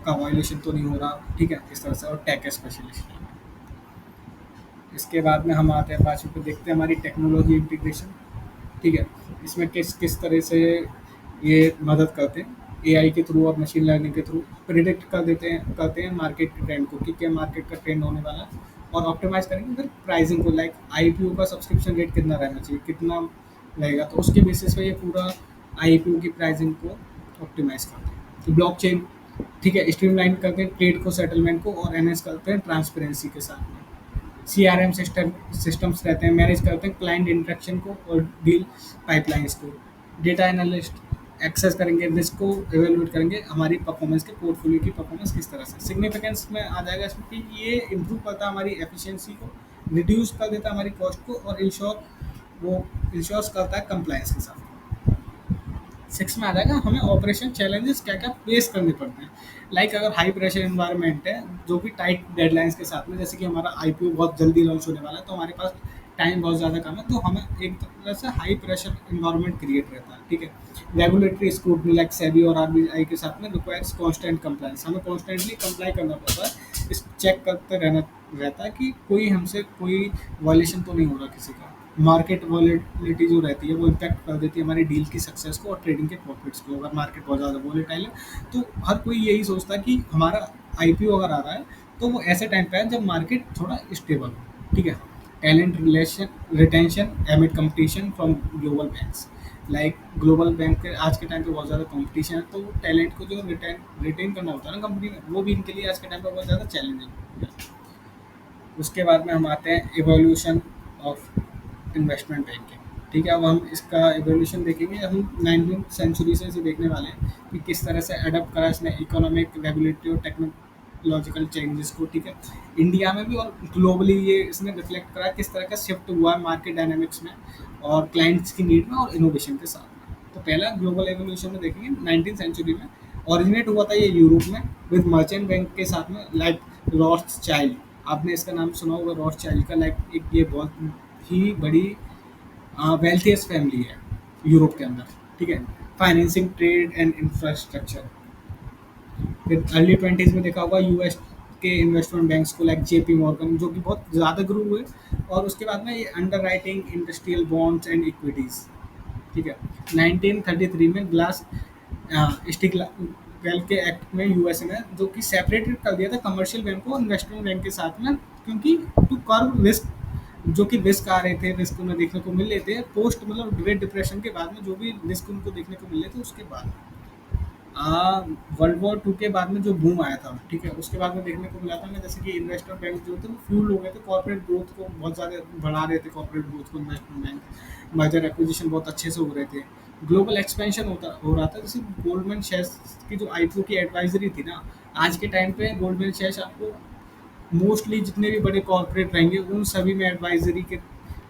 का वायलेशन तो नहीं हो रहा, ठीक है, इस तरह से, और टेक स्पेशलिस्ट। इसके बाद में हम आते हैं पाँचवीं पे, देखते हैं हमारी टेक्नोलॉजी इंटीग्रेशन। ठीक है, इसमें किस किस तरह से ये मदद करते हैं, एआई के थ्रू और मशीन लर्निंग के थ्रू प्रिडिक्ट करते हैं मार्केट के ट्रेंड को कि क्या मार्केट का ट्रेंड होने वाला है, और ऑप्टिमाइज करेंगे फिर प्राइसिंग को। लाइक आईपीओ का सब्सक्रिप्शन रेट कितना रहना चाहिए, कितना रहेगा, तो उसके बेसिस पे ये पूरा आईपीओ की प्राइसिंग को ऑप्टिमाइज करते हैं। ब्लॉकचेन, ठीक है, स्ट्रीमलाइन करते हैं ट्रेड को, सेटलमेंट को, और एनहेंस करते हैं ट्रांसपेरेंसी के साथ में। सीआरएम सिस्टम्स रहते हैं, मैनेज करते हैं क्लाइंट इंटरेक्शन को और डील पाइपलाइंस को। डेटा एनालिस्ट एक्सेस करेंगे, रिस्क को एवेलुएट करेंगे, हमारी परफॉर्मेंस के पोर्टफोलियो की परफॉर्मेंस किस तरह से। सिग्निफिकेंस में आ जाएगा इसमें कि ये इम्प्रूव करता है हमारी एफिशिएंसी को, रिड्यूस कर देता है हमारी कॉस्ट को, और इंश्योर्स करता है कंप्लायंस के साथ। सिक्स में आ जाएगा हमें ऑपरेशन चैलेंजेस क्या क्या फेस करने पड़ते हैं। लाइक अगर हाई प्रेशर एनवायरनमेंट है जो कि टाइट डेडलाइंस के साथ में, जैसे कि हमारा आईपीओ बहुत जल्दी लॉन्च होने वाला है, तो हमारे पास टाइम बहुत ज़्यादा कम है, तो हमें एक तरह से हाई प्रेशर एनवायरनमेंट क्रिएट रहता है। ठीक है, रेगुलेटरी स्क्रूटनी लाइक सेबी और आरबीआई के साथ में रिक्वायर्स कांस्टेंट कंप्लायंस, हमें कॉन्स्टेंटली कंप्लाई करना पड़ता है, इस चेक करते रहना रहता है कि कोई हमसे कोई वायलेशन तो नहीं हो रहा किसी का। मार्केट वॉलेटिलिटी जो रहती है वो इम्पैक्ट कर देती है हमारी डील की सक्सेस को और ट्रेडिंग के प्रॉफिट्स को। अगर मार्केट बहुत ज़्यादा वॉलेटाइल है तो हर कोई यही सोचता है कि हमारा आईपीओ अगर आ रहा है तो वो ऐसे टाइम पे है जब मार्केट थोड़ा स्टेबल हो। ठीक है, talent relation retention एमिड competition from global banks, like global bank के आज के टाइम पे बहुत ज़्यादा कंपटीशन है, तो टैलेंट को जो रिटेन करना होता है ना कंपनी में, वो भी इनके लिए आज के टाइम पे बहुत ज़्यादा चैलेंजिंग है। उसके बाद में हम आते हैं एवोल्यूशन ऑफ इन्वेस्टमेंट बैंकिंग। ठीक है, अब हम इसका एवोल्यूशन देखेंगे, हम 19वीं सेंचुरी से इसे देखने वाले हैं कि किस तरह से अडॉप्ट करा इसने इकोनॉमिक, रेगुलेटरी और टेक्नोलॉजिकल चेंजेस को। ठीक है, इंडिया में भी और ग्लोबली ये इसने रिफ्लेक्ट करा किस तरह का शिफ्ट हुआ है मार्केट डायनामिक्स में और क्लाइंट्स की नीड में और इनोवेशन के साथ में। तो पहला ग्लोबल एवोल्यूशन में देखेंगे 19th सेंचुरी में, ओरिजिनेट हुआ था ये यूरोप में विद मर्चेंट बैंक के साथ में, लाइक रॉथस्चाइल्ड। आपने इसका नाम सुना होगा रॉथस्चाइल्ड का। लाइक एक ये बहुत ही बड़ी वेल्थियस्ट फैमिली है यूरोप के अंदर। ठीक है, फाइनेंसिंग ट्रेड एंड इंफ्रास्ट्रक्चर। फिर अर्ली 20s में देखा होगा यूएस के इन्वेस्टमेंट बैंक्स को, लाइक जेपी मॉर्गन, जो कि बहुत ज़्यादा ग्रो हुए। और उसके बाद में ये under writing industrial bonds and equities. ठीक है, 1933 में ग्लास स्टिगवेल के एक्ट में यूएसए में, जो कि सेपरेटेड कर दिया था कमर्शियल बैंक को इन्वेस्टमेंट बैंक के साथ में, क्योंकि टू कर्व रिस्क, जो कि रिस्क आ रहे थे, रिस्क उन्हें देखने को मिल रहे थे पोस्ट मतलब ग्रेट डिप्रेशन के बाद में, जो भी रिस्क उनको देखने को मिल रहे थे उसके बाद वर्ल्ड वॉर 2 के बाद में जो बूम आया था। ठीक है, उसके बाद में देखने को मिला था ना, जैसे कि इन्वेस्टमेंट बैंक जो थे वो फ्यूल हो गए थे, कॉर्पोरेट ग्रोथ को बहुत ज़्यादा बढ़ा रहे थे, कॉर्पोरेट ग्रोथ को इन्वेस्टमेंट बैंक, मर्जर एक्विजिशन बहुत अच्छे से हो रहे थे, ग्लोबल एक्सपेंशन हो रहा था। जैसे गोल्डमैन शेयर्स की जो आईपीओ की एडवाइजरी थी ना, आज के टाइम पे गोल्डमैन शेयर्स आपको मोस्टली जितने भी बड़े कॉर्पोरेट रहेंगे उन सभी में एडवाइजरी के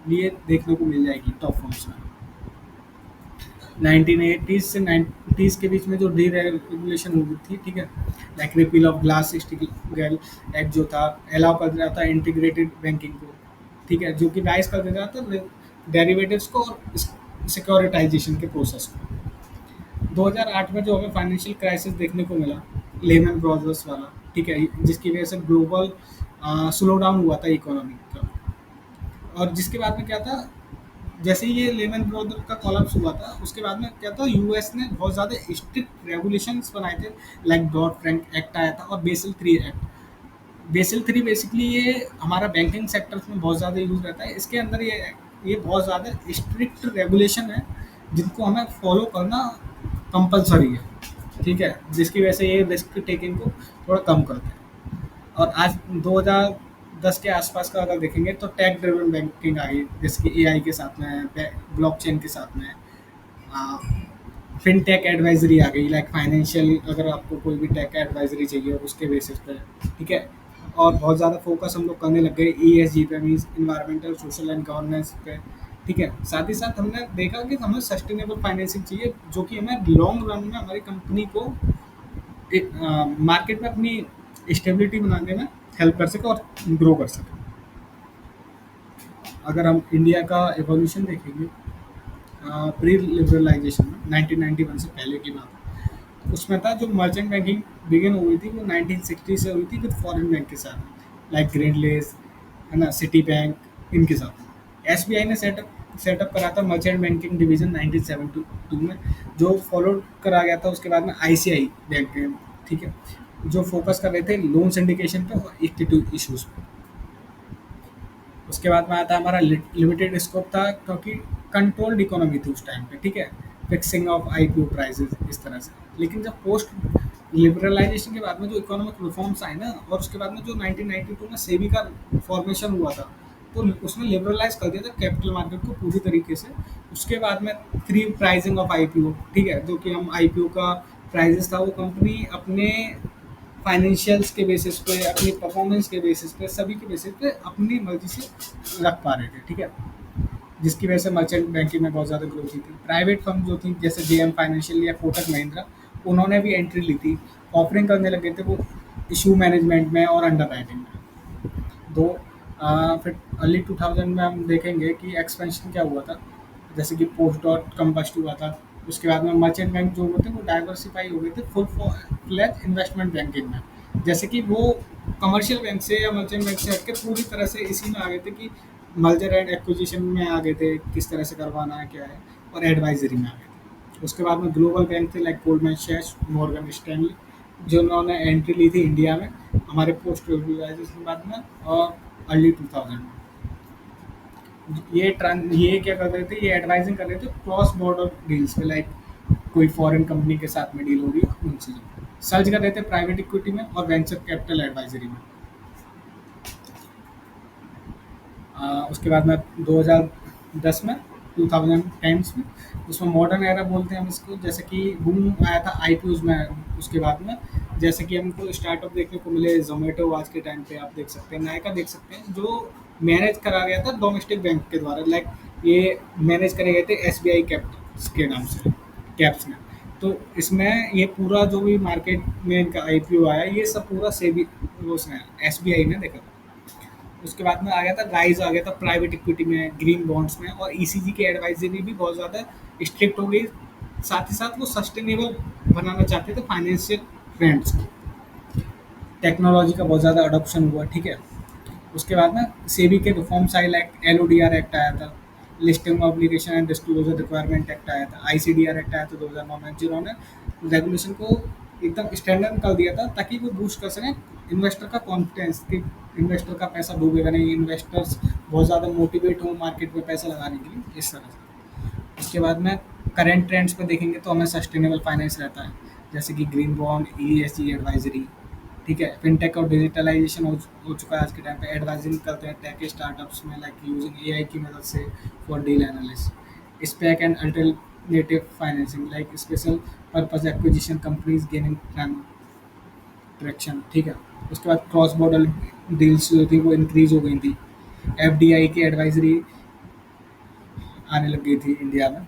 लिए देखने को मिल जाएगी टॉप फर्म्स में। 1980s से 90s के बीच में जो डीरेगुलेशन हुई थी, ठीक है, like repeal of Glass Steagall act जो था, अलाउ कर दिया था इंटीग्रेटेड बैंकिंग को, ठीक है, जो कि राइज कर दिया था डेरिवेटिव्स को और सिक्योरिटाइजेशन के प्रोसेस को। 2008 में जो हमें फाइनेंशियल क्राइसिस देखने को मिला, लेमन ब्रदर्स वाला, ठीक है, जिसकी वजह से ग्लोबल स्लो डाउन हुआ था इकोनॉमी का। और जिसके बाद में क्या था, जैसे ही ये लेमन ब्रदर का कोलैप्स हुआ था, उसके बाद में क्या था, यूएस ने बहुत ज़्यादा स्ट्रिक्ट रेगुलेशंस बनाए थे, लाइक डॉट फ्रैंक एक्ट आया था और basal three act. Basal three basically ये हमारा बैंकिंग सेक्टर में बहुत ज़्यादा यूज रहता है। इसके अंदर ये बहुत ज़्यादा स्ट्रिक्ट रेगुलेशन है जिनको हमें फॉलो करना कंपलसरी है, ठीक है, जिसकी वजह से ये रिस्क टेकिंग को थोड़ा कम करते हैं। और आज 2010 के आसपास का अगर देखेंगे तो टेक ड्रिवन बैंकिंग आ गई, जैसे कि एआई के साथ में, ब्लॉकचेन के साथ में, फिनटेक एडवाइजरी आ गई, लाइक फाइनेंशियल, अगर आपको कोई भी टेक एडवाइजरी चाहिए और उसके बेसिस पे, ठीक है। और बहुत ज़्यादा फोकस हम लोग करने लग गए ईएसजी पे, means environmental social and governance पे, ठीक है। साथ ही साथ हमने देखा कि हमें सस्टेनेबल फाइनेंसिंग चाहिए, जो कि हमें लॉन्ग रन में हमारी कंपनी को मार्केट में अपनी स्टेबिलिटी बनाने में हेल्प कर सके और ग्रो कर सके। अगर हम इंडिया का एवोल्यूशन देखेंगे प्री लिबरलाइजेशन में, 1991 से पहले की बात है, उसमें था जो मर्चेंट बैंकिंग बिगिन हुई थी वो 1960 से हुई थी विद फॉरेन बैंक के साथ, लाइक ग्रीनलेस, है ना, सिटी बैंक, इनके साथ। एसबीआई ने सेटअप करा था मर्चेंट बैंकिंग डिवीजन 1972 में, जो फॉलो करा गया था उसके बाद में आईसीआई बैंक में, ठीक है, जो फोकस कर रहे थे लोन सिंडिकेशन पे और इक्विटी इश्यूज पे। उसके बाद में आता हमारा लिमिटेड स्कोप था, क्योंकि कंट्रोल्ड इकोनॉमी थी उस टाइम पे, ठीक है, फिक्सिंग ऑफ आईपीओ प्राइसेस इस तरह से। लेकिन जब पोस्ट लिबरलाइजेशन के बाद में जो इकोनॉमिक रिफॉर्म्स आए ना, और उसके बाद में जो 1992 में सेबी का फॉर्मेशन हुआ था, तो उसने लिबरलाइज कर दिया था कैपिटल मार्केट को पूरी तरीके से। उसके बाद में थ्री प्राइसिंग ऑफ आईपीओ, ठीक है, जो कि हम आईपीओ का प्राइजेस था वो कंपनी अपने फाइनेंशियल्स के बेसिस पे, अपनी परफॉर्मेंस के बेसिस पे, सभी के बेसिस पे अपनी मर्जी से रख पा रहे थे, ठीक है, जिसकी वजह से मर्चेंट बैंकिंग में बहुत ज़्यादा ग्रोथ हुई थी। प्राइवेट फर्म जो थी जैसे जेएम फाइनेंशियल या कोटक महिंद्रा, उन्होंने भी एंट्री ली थी, ऑफरिंग करने लगे थे वो इशू मैनेजमेंट में और अंडर राइटिंग में। दो फिर अर्ली 2000 में हम देखेंगे कि एक्सपेंशन क्या हुआ था, जैसे कि पोस्ट डॉट कम बस्ट हुआ था। उसके बाद में मर्चेंट बैंक जो होते हैं वो डाइवर्सिफाई हो गए थे फुल फ्लैज इन्वेस्टमेंट बैंकिंग में, जैसे कि वो कमर्शियल बैंक से या मर्चेंट बैंक से हटके पूरी तरह से इसी में आ गए थे कि मर्जर एंड एक्विजिशन में आ गए थे, किस तरह से करवाना है क्या है, और एडवाइजरी में आ गए थे। उसके बाद में ग्लोबल बैंक थे लाइक गोल्डमैन सैक्स, मॉर्गन स्टैनली, जिन्होंने एंट्री ली थी इंडिया में हमारे पोस्ट ग्लोबलाइजेशन के बाद में और अर्ली 2000 में। ये क्या कर रहे थे, ये एडवाइजिंग कर रहे थे क्रॉस बॉर्डर डील्स पे, लाइक कोई फॉरेन कंपनी के साथ में डील हो रही है उन चीज़ों पे। सर्च कर रहे थे प्राइवेट इक्विटी में और वेंचर कैपिटल एडवाइजरी में। उसके बाद में 2010 में, 2010s में, उसमें मॉडर्न एरा बोलते हैं हम इसको, जैसे कि बूम आया था आईपीओज में। उसके बाद में जैसे कि हमको स्टार्टअप देखने को मिले, जोमेटो आज के टाइम पे आप देख सकते हैं, नायका देख सकते हैं, जो मैनेज करा गया था डोमेस्टिक बैंक के द्वारा, लाइक ये मैनेज करे गए थे एसबीआई कैप्स के नाम से, कैप्स में। तो इसमें ये पूरा जो भी मार्केट में इनका आईपीओ आया, ये सब पूरा सेबी उसने एसबीआई ने देखा। उसके बाद में आ गया था राइज, आ गया था प्राइवेट इक्विटी में, ग्रीन बॉन्ड्स में, और ईसीजी की एडवाइजरी भी बहुत ज़्यादा स्ट्रिक्ट हो गई। साथ ही साथ वो सस्टेनेबल बनाना चाहते थे फाइनेंशियल ट्रेंड्स को। टेक्नोलॉजी का बहुत ज़्यादा अडॉप्शन हुआ, ठीक है। उसके बाद में सेबी के रिफॉर्म्स आए, लाइक एलओडीआर एक्ट आया था, listing obligation and disclosure requirement act आया था, आईसीडीआर एक्ट आया था 2009 में, जिन्होंने रेगुलेशन को एकदम स्टैंडर्ड कर दिया था ताकि वो बूस्ट कर सकें इन्वेस्टर का कॉन्फिडेंस कि इन्वेस्टर का पैसा डूबेगा नहीं, इन्वेस्टर्स बहुत ज़्यादा मोटिवेट हो मार्केट में पैसा लगाने के लिए, इस तरह से। उसके बाद में करंट ट्रेंड्स पे देखेंगे तो हमें सस्टेनेबल फाइनेंस रहता है, जैसे कि ग्रीन बॉन्ड, ईएसजी एडवाइजरी, ठीक है। फिनटेक और डिजिटलाइजेशन हो चुका है आज के टाइम पे, एडवाइजिंग करते हैं टेक स्टार्टअप्स में, लाइक यूजिंग एआई की मदद से for deal analyst. SPAC and alternative financing, like special purpose acquisition companies gaining traction, ठीक है। उसके बाद क्रॉस बॉर्डर डील्स जो थी वो इंक्रीज हो गई थी, एफडीआई की एडवाइजरी आने लग गई थी इंडिया में।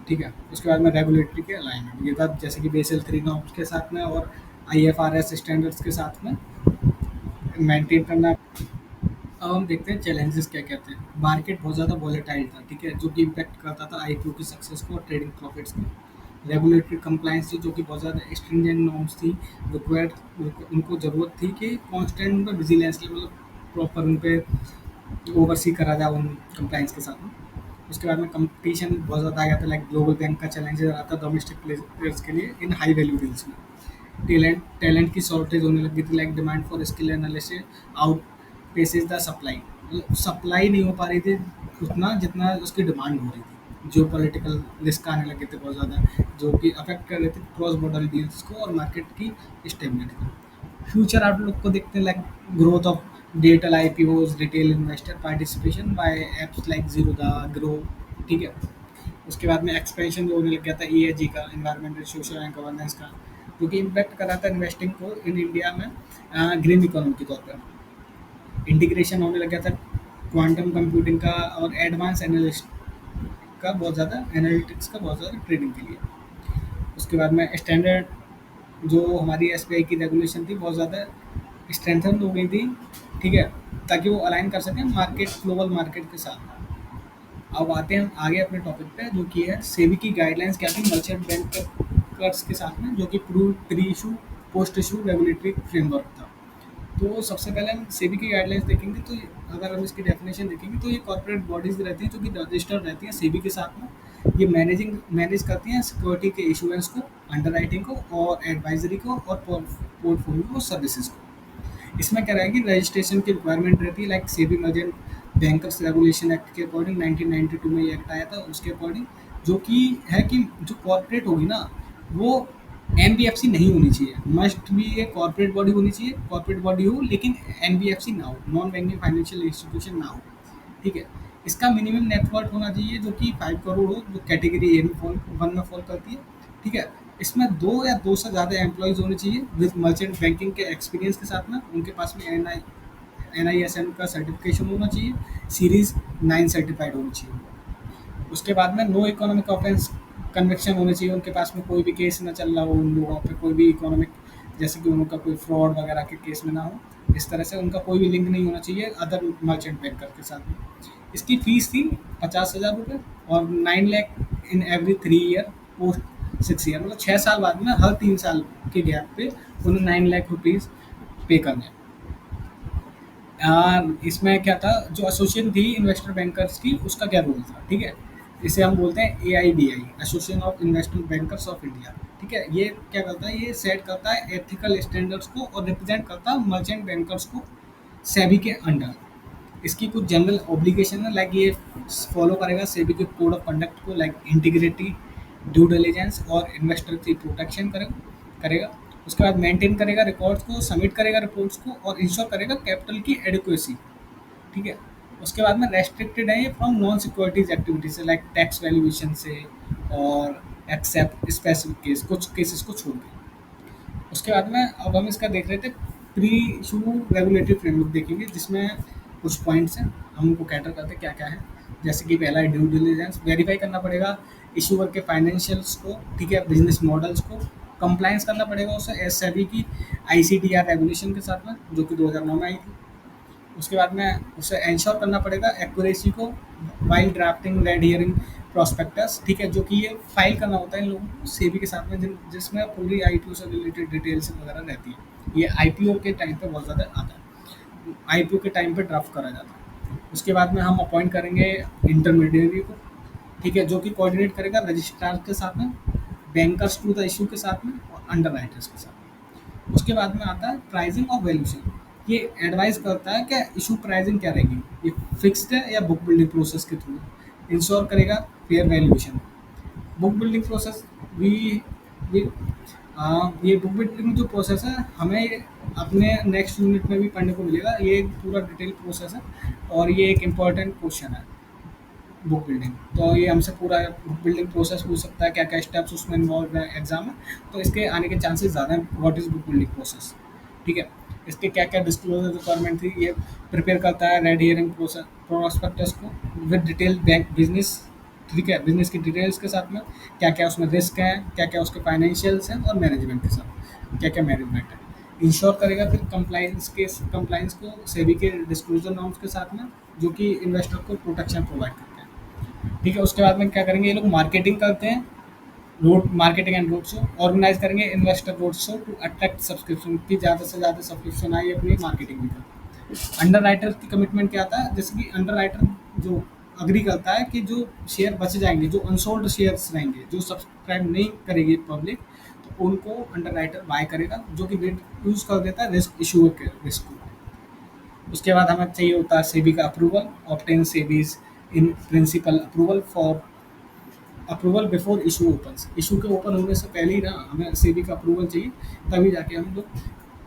ठीक है। उसके बाद में रेगुलेटरी के अलाइनमेंट, ये था जैसे कि बेसल 3 नॉर्म्स के साथ में और आईएफआरएस स्टैंडर्ड्स के साथ में मेंटेन करना। अब हम देखते हैं चैलेंजेस क्या कहते हैं। मार्केट बहुत ज़्यादा वॉलेटाइल था, ठीक है, जो कि इम्पैक्ट करता था आईपीओ की सक्सेस को और ट्रेडिंग प्रॉफिट्स को। रेगुलेटरी कंप्लायंस थी, जो कि बहुत ज़्यादा स्ट्रिंजेंट नॉर्म्स थी, रिक्वायर्ड, उनको ज़रूरत थी कि कांस्टेंट उन पर विजिलेंस, मतलब प्रॉपर उन पे ओवरसी करा जाए उन कंप्लायंस के साथ में। उसके बाद में कंपटीशन बहुत ज़्यादा आ गया था, लाइक ग्लोबल बैंक का चैलेंज आता डोमेस्टिक प्लेयर्स के लिए इन हाई वैल्यू डील्स में। टैलेंट की शॉर्टेज होने लगी थी, like demand for skill analyst out passage the supply. Supply नहीं हो पा रही थी उतना जितना उसकी डिमांड हो रही थी। जियो पॉलिटिकल रिस्क आने लगे थे बहुत ज़्यादा, जो कि अफेक्ट कर रहे थे क्रॉस बॉर्डर डील्स को और मार्केट की स्टेबिलिटी को। फ्यूचर आउटलुक को देखते हैं, like growth of digital IPOs, retail investor participation by apps like Zerodha Groww, ठीक है। उसके बाद में एक्सपेंशन जो होने लग गया था ईएसजी का, इन्वायरमेंटल सोशल एंड गवर्नेंस का, जो कि इम्पैक्ट कर रहा था इन्वेस्टिंग को इन इंडिया में ग्रीन इकोनॉमी के तौर पर। इंटीग्रेशन होने लग गया था क्वांटम कंप्यूटिंग का और एडवांस एनालिस्ट का बहुत ज़्यादा, एनालिटिक्स का बहुत ज़्यादा ट्रेडिंग के लिए। उसके बाद में स्टैंडर्ड, जो हमारी एसबीआई की रेगुलेशन थी बहुत ज़्यादा स्ट्रेंथन हो गई थी, ठीक है, ताकि वो अलाइन कर सकें मार्केट, ग्लोबल मार्केट के साथ। अब आते हैं आगे अपने टॉपिक पे, जो कि है सेबी की गाइडलाइंस क्या थी मर्चेंट बैंकर्स के साथ में, जो कि pre issue post issue regulatory framework था। तो सबसे पहले हम सेबी की गाइडलाइंस देखेंगे, तो अगर हम इसकी डेफिनेशन देखेंगे तो ये कॉर्पोरेट बॉडीज रहती हैं जो कि रजिस्टर्ड रहती हैं सेबी के साथ में। ये मैनेज करती हैं सिक्योरिटी के इशुएंस को, अंडरराइटिंग को और एडवाइजरी को और पोर्टफोलियो सर्विसेज को। इसमें क्या रहेगी, रजिस्ट्रेशन की रिक्वायरमेंट रहती है, like SEBI merchant bankers regulation act के अकॉर्डिंग 1992 में ये एक्ट आया था, उसके अकॉर्डिंग जो कि है कि जो कॉर्पोरेट होगी ना, वो एनबीएफसी नहीं होनी चाहिए, मस्ट भी ये कॉर्पोरेट बॉडी होनी चाहिए, कॉर्पोरेट बॉडी हो लेकिन एनबीएफसी ना हो, नॉन बैंकिंग फाइनेंशियल इंस्टीट्यूशन ना हो, ठीक है। इसका मिनिमम नेटवर्थ होना चाहिए जो कि 5 करोड़ हो, जो कैटेगरी ए में फॉल, वन में फॉल करती है, ठीक है। इसमें दो या दो से ज़्यादा एम्प्लॉयज़ होने चाहिए विद मर्चेंट बैंकिंग के एक्सपीरियंस के साथ में, उनके पास में एनआईएसएम का सर्टिफिकेशन होना चाहिए, सीरीज 9 सर्टिफाइड होनी चाहिए। उसके बाद में नो इकोनॉमिक ऑफेंस कन्विक्शन होने चाहिए, उनके पास में कोई भी केस ना चल रहा हो उन लोगों पे, कोई भी इकोनॉमिक, जैसे कि उनका कोई फ्रॉड वगैरह के केस में ना हो, इस तरह से उनका कोई भी लिंक नहीं होना चाहिए अदर मर्चेंट बैंकर के साथ में। इसकी फीस थी 50,000 रुपये और 9 lakh in every 3 year post 6 year, मतलब 6 साल बाद में हर 3 साल के गैप पे उन्हें 9 लाख रुपीज़ पे करने हैं। इसमें क्या था, जो एसोसिएशन थी इन्वेस्टर बैंकर्स की, उसका क्या रोल था, ठीक है। इसे हम बोलते हैं AIBI, association of investment bankers of India, ठीक है। ये क्या करता है, ये सेट करता है एथिकल स्टैंडर्ड्स को और रिप्रेजेंट करता है मर्चेंट बैंकर्स को सेबी के अंडर। इसकी कुछ जनरल ऑब्लिगेशन है, लाइक ये फॉलो करेगा सेबी के कोड ऑफ कंडक्ट को, लाइक इंटीग्रिटी, ड्यू डिलिजेंस और इन्वेस्टर की प्रोटेक्शन करेगा। उसके बाद मेंटेन करेगा रिकॉर्ड्स को, सबमिट करेगा रिपोर्ट्स को और इंश्योर करेगा कैपिटल की एडिक्वेसी, ठीक है। उसके बाद में रेस्ट्रिक्टेड है ये फ्रॉम नॉन सिक्योरिटीज एक्टिविटीज से, लाइक टैक्स वैल्यूएशन से और एक्सेप्ट स्पेसिफिक केस, कुछ केसेस को छोड़ के। उसके बाद में अब हम इसका देख रहे थे प्री इशू रेगुलेटरी फ्रेमवर्क देखेंगे, जिसमें कुछ पॉइंट्स हैं, हम उनको कैटर करते हैं क्या क्या है। जैसे कि पहला ड्यू डिलिजेंस, वेरीफाई करना पड़ेगा इशूअर के फाइनेंशियल्स को, ठीक है, बिजनेस मॉडल्स को, कंप्लायंस करना पड़ेगा उसे एस सेबी की आईसीटीआर रेगुलेशन के साथ में, जो कि 2009 में आई थी। उसके बाद में उसे इंश्योर करना पड़ेगा एक्यूरेसी को while drafting red herring prospectus, ठीक है, जो कि ये फाइल करना होता है इन लोगों को सेबी के साथ में, जिसमें पूरी आईपीओ से रिलेटेड डिटेल्स वगैरह रहती है। ये आईपीओ के टाइम पे बहुत ज़्यादा आता है, आईपीओ के टाइम पे ड्राफ्ट करा जाता है। उसके बाद में हम अपॉइंट करेंगे इंटरमीडियरी को, ठीक है, जो कि कोऑर्डिनेट करेगा रजिस्ट्रार के साथ में, बैंकर्स टू द इशू के साथ में और अंडर राइटर्स के साथ में। उसके बाद में आता है प्राइसिंग और वैल्यूशन, ये एडवाइस करता है कि इशू प्राइसिंग क्या रहेगी, ये फिक्स्ड है या बुक बिल्डिंग प्रोसेस के थ्रू, इंश्योर करेगा fair valuation. Book building process भी भी ये बुक बिल्डिंग जो प्रोसेस है हमें अपने नेक्स्ट यूनिट में भी पढ़ने को मिलेगा, ये एक पूरा डिटेल प्रोसेस है और ये एक इम्पॉर्टेंट क्वेश्चन है बुक बिल्डिंग। तो ये हमसे पूरा बुक बिल्डिंग प्रोसेस पूछ सकता है, क्या क्या स्टेप्स उसमें इन्वॉल्व है एग्जाम में, तो इसके आने के चांसेस ज़्यादा हैं। What is book building process, ठीक है, इसके क्या क्या डिस्क्लोजर रिक्वायरमेंट थी, ये प्रिपेयर करता है रेड हियरिंग प्रोसेस प्रोस्पेक्टस को विद डिटेल बैंक बिजनेस ठीक है, बिजनेस की डिटेल्स के साथ में क्या क्या उसमें रिस्क है, क्या क्या उसके फाइनेंशियल्स हैं, और मैनेजमेंट के साथ क्या क्या मैनेजमेंट है। इंश्योर करेगा फिर कंप्लाइंस को सेबी के डिस्क्लोजर नॉर्म्स के साथ में, जो कि इन्वेस्टर को प्रोटेक्शन प्रोवाइड करते हैं। ठीक है, उसके बाद में क्या करेंगे, ये लोग मार्केटिंग करते हैं, road marketing and road show organise करेंगे, investor road show to attract subscription की, ज़्यादा से ज़्यादा सब्सक्रिप्शन आए, अपनी मार्केटिंग भी करते हैं। अंडर राइटर की कमिटमेंट क्या आता है, जैसे कि अंडर राइटर जो अग्री करता है कि जो शेयर बच जाएंगे, जो अनसोल्ड शेयर्स रहेंगे, जो सब्सक्राइब नहीं करेगी पब्लिक, तो उनको अंडर राइटर बाय करेगा, जो कि यूज़ कर देता है रिस्क इशू के रिस्क को। उसके बाद हमें चाहिए होता है सेबी का approval, obtain SEBI's in principle approval for approval before issue opens. Issue के ओपन होने से पहले ही ना हमें सेबी का अप्रूवल चाहिए, तभी जाके हम लोग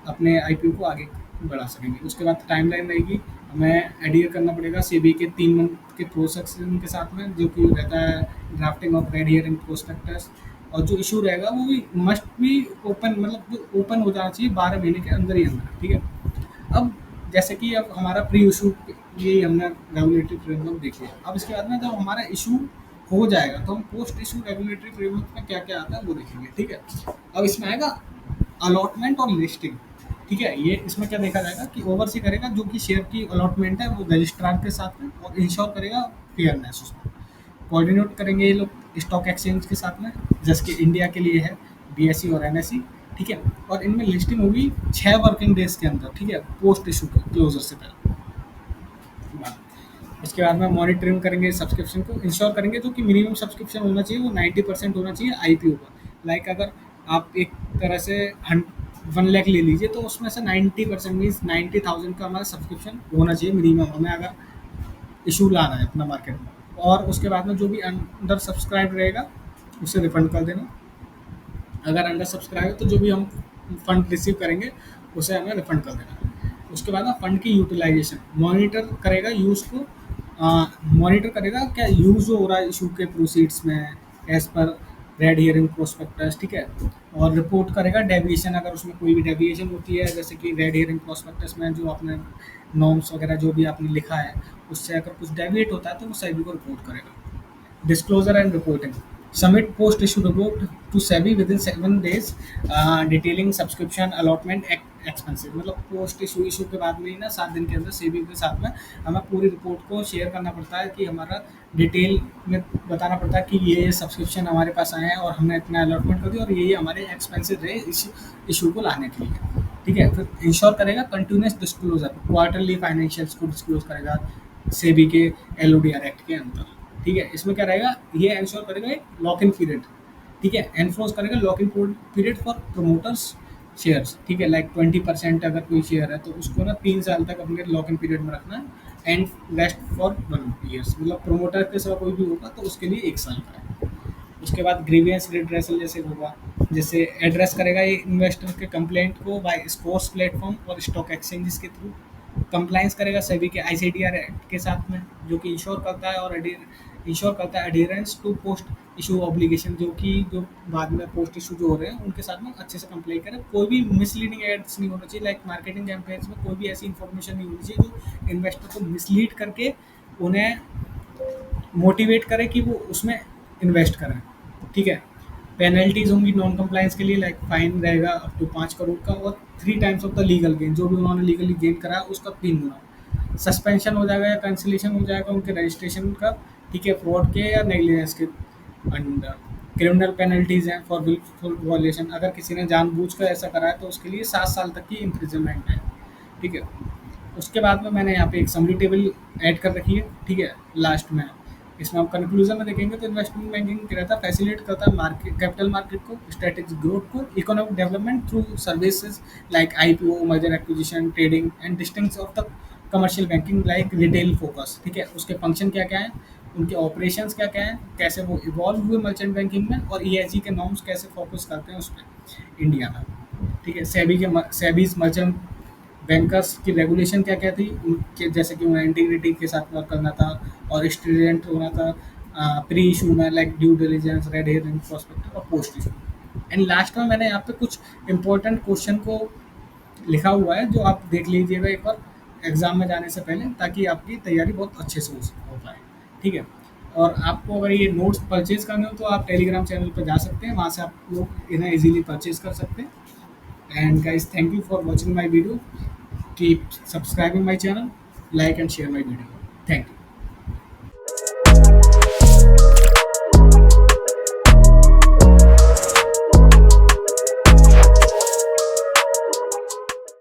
अपने आईपीओ को आगे बढ़ा सकेंगे। उसके बाद टाइमलाइन रहेगी, हमें एडियर करना पड़ेगा सेबी के 3 मंथ के प्रोसेसिंग के साथ में, जो कि रहता है drafting of red herring prospectus. और जो इशू रहेगा वो भी मस्ट भी ओपन, मतलब जो ओपन हो जाना चाहिए 12 महीने के अंदर ही अंदर। ठीक है, अब जैसे कि अब हमारा प्री इशू, ये हमने रेगुलेटरी फ्रेमवर्क देख लिया। अब इसके बाद में जब हमारा इशू हो जाएगा तो हम पोस्ट इशू रेगुलेटरी फ्रेमवर्क में क्या क्या आता है वो देखेंगे। ठीक है, अब इसमें आएगा अलॉटमेंट और लिस्टिंग। ठीक है, ये इसमें क्या देखा जाएगा कि ओवरसी करेगा जो कि शेयर की अलॉटमेंट है वो रजिस्ट्रार के साथ में, और इंश्योर करेगा फेयरनेस उसमें। कोऑर्डिनेट करेंगे ये लोग स्टॉक एक्सचेंज के साथ में, जैसे कि इंडिया के लिए है बीएसई और एनएसई। ठीक है, और इनमें लिस्टिंग होगी 6 वर्किंग डेज के अंदर। ठीक है, पोस्ट इशू क्लोजर से पहले। इसके बाद में मॉनिटरिंग करेंगे सब्सक्रिप्शन को, इंश्योर करेंगे जो कि मिनिमम सब्सक्रिप्शन होना चाहिए वो 90% होना चाहिए आईपीओ का। लाइक अगर आप एक तरह से 1 लाख ले लीजिए, तो उसमें से 90% मीन्स 90,000 का हमारा सब्सक्रिप्शन होना चाहिए मिनिमम, हमें अगर इशू लाना है अपना मार्केट में। और उसके बाद में जो भी अंडर सब्सक्राइब रहेगा उसे रिफंड कर देना। अगर अंडर सब्सक्राइब है तो जो भी हम फंड रिसीव करेंगे उसे हमें रिफंड कर देना। उसके बाद ना फंड की यूटिलाइजेशन मॉनिटर करेगा, यूज़ को मॉनिटर करेगा क्या यूज़ हो रहा है इशू के प्रोसीड्स में as per red herring prospectus. ठीक है, और रिपोर्ट करेगा डेविएशन, अगर उसमें कोई भी डेविएशन होती है, जैसे कि रेड हियरिंग प्रोस्पेक्टस में जो आपने नॉर्म्स वगैरह जो भी आपने लिखा है उससे अगर कुछ डेविएट होता है तो वो सेबी को रिपोर्ट करेगा। Disclosure and reporting. Submit post-issue report to SEBI within 7 days, detailing subscription allotment expenses। मतलब पोस्ट इशू के बाद में ही ना 7 दिन के अंदर सेबी के साथ में हमें पूरी रिपोर्ट को शेयर करना पड़ता है, कि हमारा डिटेल में बताना पड़ता है कि ये सब्सक्रिप्शन हमारे पास आए हैं और हमने इतना अलॉटमेंट कर दिया, और ये हमारे एक्सपेंसेस रहे इस इशू को लाने के लिए। ठीक है, फिर इंश्योर करेगा कंटिन्यूस डिस्क्लोजर, क्वार्टरली फाइनेंशियल्स को डिस्क्लोज करेगा सेबी के एलओडीआर एक्ट के अंदर। ठीक है, इसमें क्या रहेगा, ये इंश्योर करेगा एक लॉक इन पीरियड। ठीक है, एनफोर्स करेगा lock in period for promoters shares. ठीक है, लाइक 20% अगर कोई शेयर है तो उसको ना 3 साल तक अपने लॉक इन पीरियड में रखना है, एंड रेस्ट फॉर 1 ईयर्स। मतलब प्रोमोटर के सिवा कोई भी होगा तो उसके लिए 1 साल का है। उसके बाद ग्रीवियंस रिड्रेसल जैसे होगा, जैसे एड्रेस करेगा ये इन्वेस्टर के कंप्लेंट को बाय स्कोर्स प्लेटफॉर्म और स्टॉक एक्सचेंजेस के थ्रू। कंप्लाइंस करेगा सेबी के आईसीडीआर एक्ट के साथ में, जो कि इंश्योर करता है और इंश्योर करता है adherence to post issue obligation, जो कि जो बाद में पोस्ट इशू जो हो रहे हैं उनके साथ में अच्छे से कंप्लाई करें। कोई भी मिसलीडिंग एड्स नहीं होना चाहिए, लाइक मार्केटिंग कैंपेन्स में कोई भी ऐसी इन्फॉर्मेशन नहीं होनी चाहिए जो इन्वेस्टर को मिसलीड करके उन्हें मोटिवेट करे कि वो उसमें इन्वेस्ट करें। ठीक है, पेनल्टीज होंगी नॉन कंप्लायंस के लिए, लाइक फाइन रहेगा अप टू 5 करोड़ का, और 3 times of the legal gain, जो भी उन्होंने लीगली गेन करा उसका 3 गुना। सस्पेंशन हो जाएगा या कैंसिलेशन हो जाएगा उनके रजिस्ट्रेशन का। ठीक है, फ्रॉड के या नेग्लिजेंस के अंडर। क्रिमिनल पेनल्टीज हैं फॉर विलफुल वॉल्यूशन, अगर किसी ने जानबूझकर ऐसा करा है तो उसके लिए 7 साल तक की इम्प्रिजनमेंट है। ठीक है, उसके बाद में मैंने यहाँ पे एक समरी टेबल ऐड कर रखी है। ठीक है, लास्ट में इसमें आप कंक्लूजन में देखेंगे तो इन्वेस्टमेंट बैंकिंग क्या रहता है, फैसिलिटेट करता है मार्केट कैपिटल मार्केट को, स्ट्रेटेजिक ग्रोथ को, economic development through services like IPO, merger acquisition, trading, and distinct of the commercial banking like retail focus. ठीक है, उसके फंक्शन क्या क्या हैं, उनके ऑपरेशंस क्या क्या हैं, कैसे वो इवॉल्व हुए मर्चेंट बैंकिंग में, और ईएसजी के नॉर्म्स कैसे फोकस करते हैं उस पर इंडिया में। ठीक है, सेबीज मर्चेंट बैंकर्स की रेगुलेशन क्या क्या थी उनके, जैसे कि उन्हें इंटीग्रिटी के साथ वर्क करना था और स्टूडेंट होना था प्री इशू में, like due diligence, red hearing prospect और पोस्ट इशू। एंड लास्ट में मैंने यहाँ पे कुछ इंपॉर्टेंट क्वेश्चन को लिखा हुआ है जो आप देख लीजिएगा एक बार एग्जाम में जाने से पहले, ताकि आपकी तैयारी बहुत अच्छे से हो पाए। ठीक है, और आपको अगर ये नोट्स परचेज करने हो तो आप टेलीग्राम चैनल पर जा सकते हैं, वहाँ से आप लोग इन्हें इजीली परचेज कर सकते हैं। And guys, thank you for watching my video, keep subscribing my channel, like and share my video. Thank you.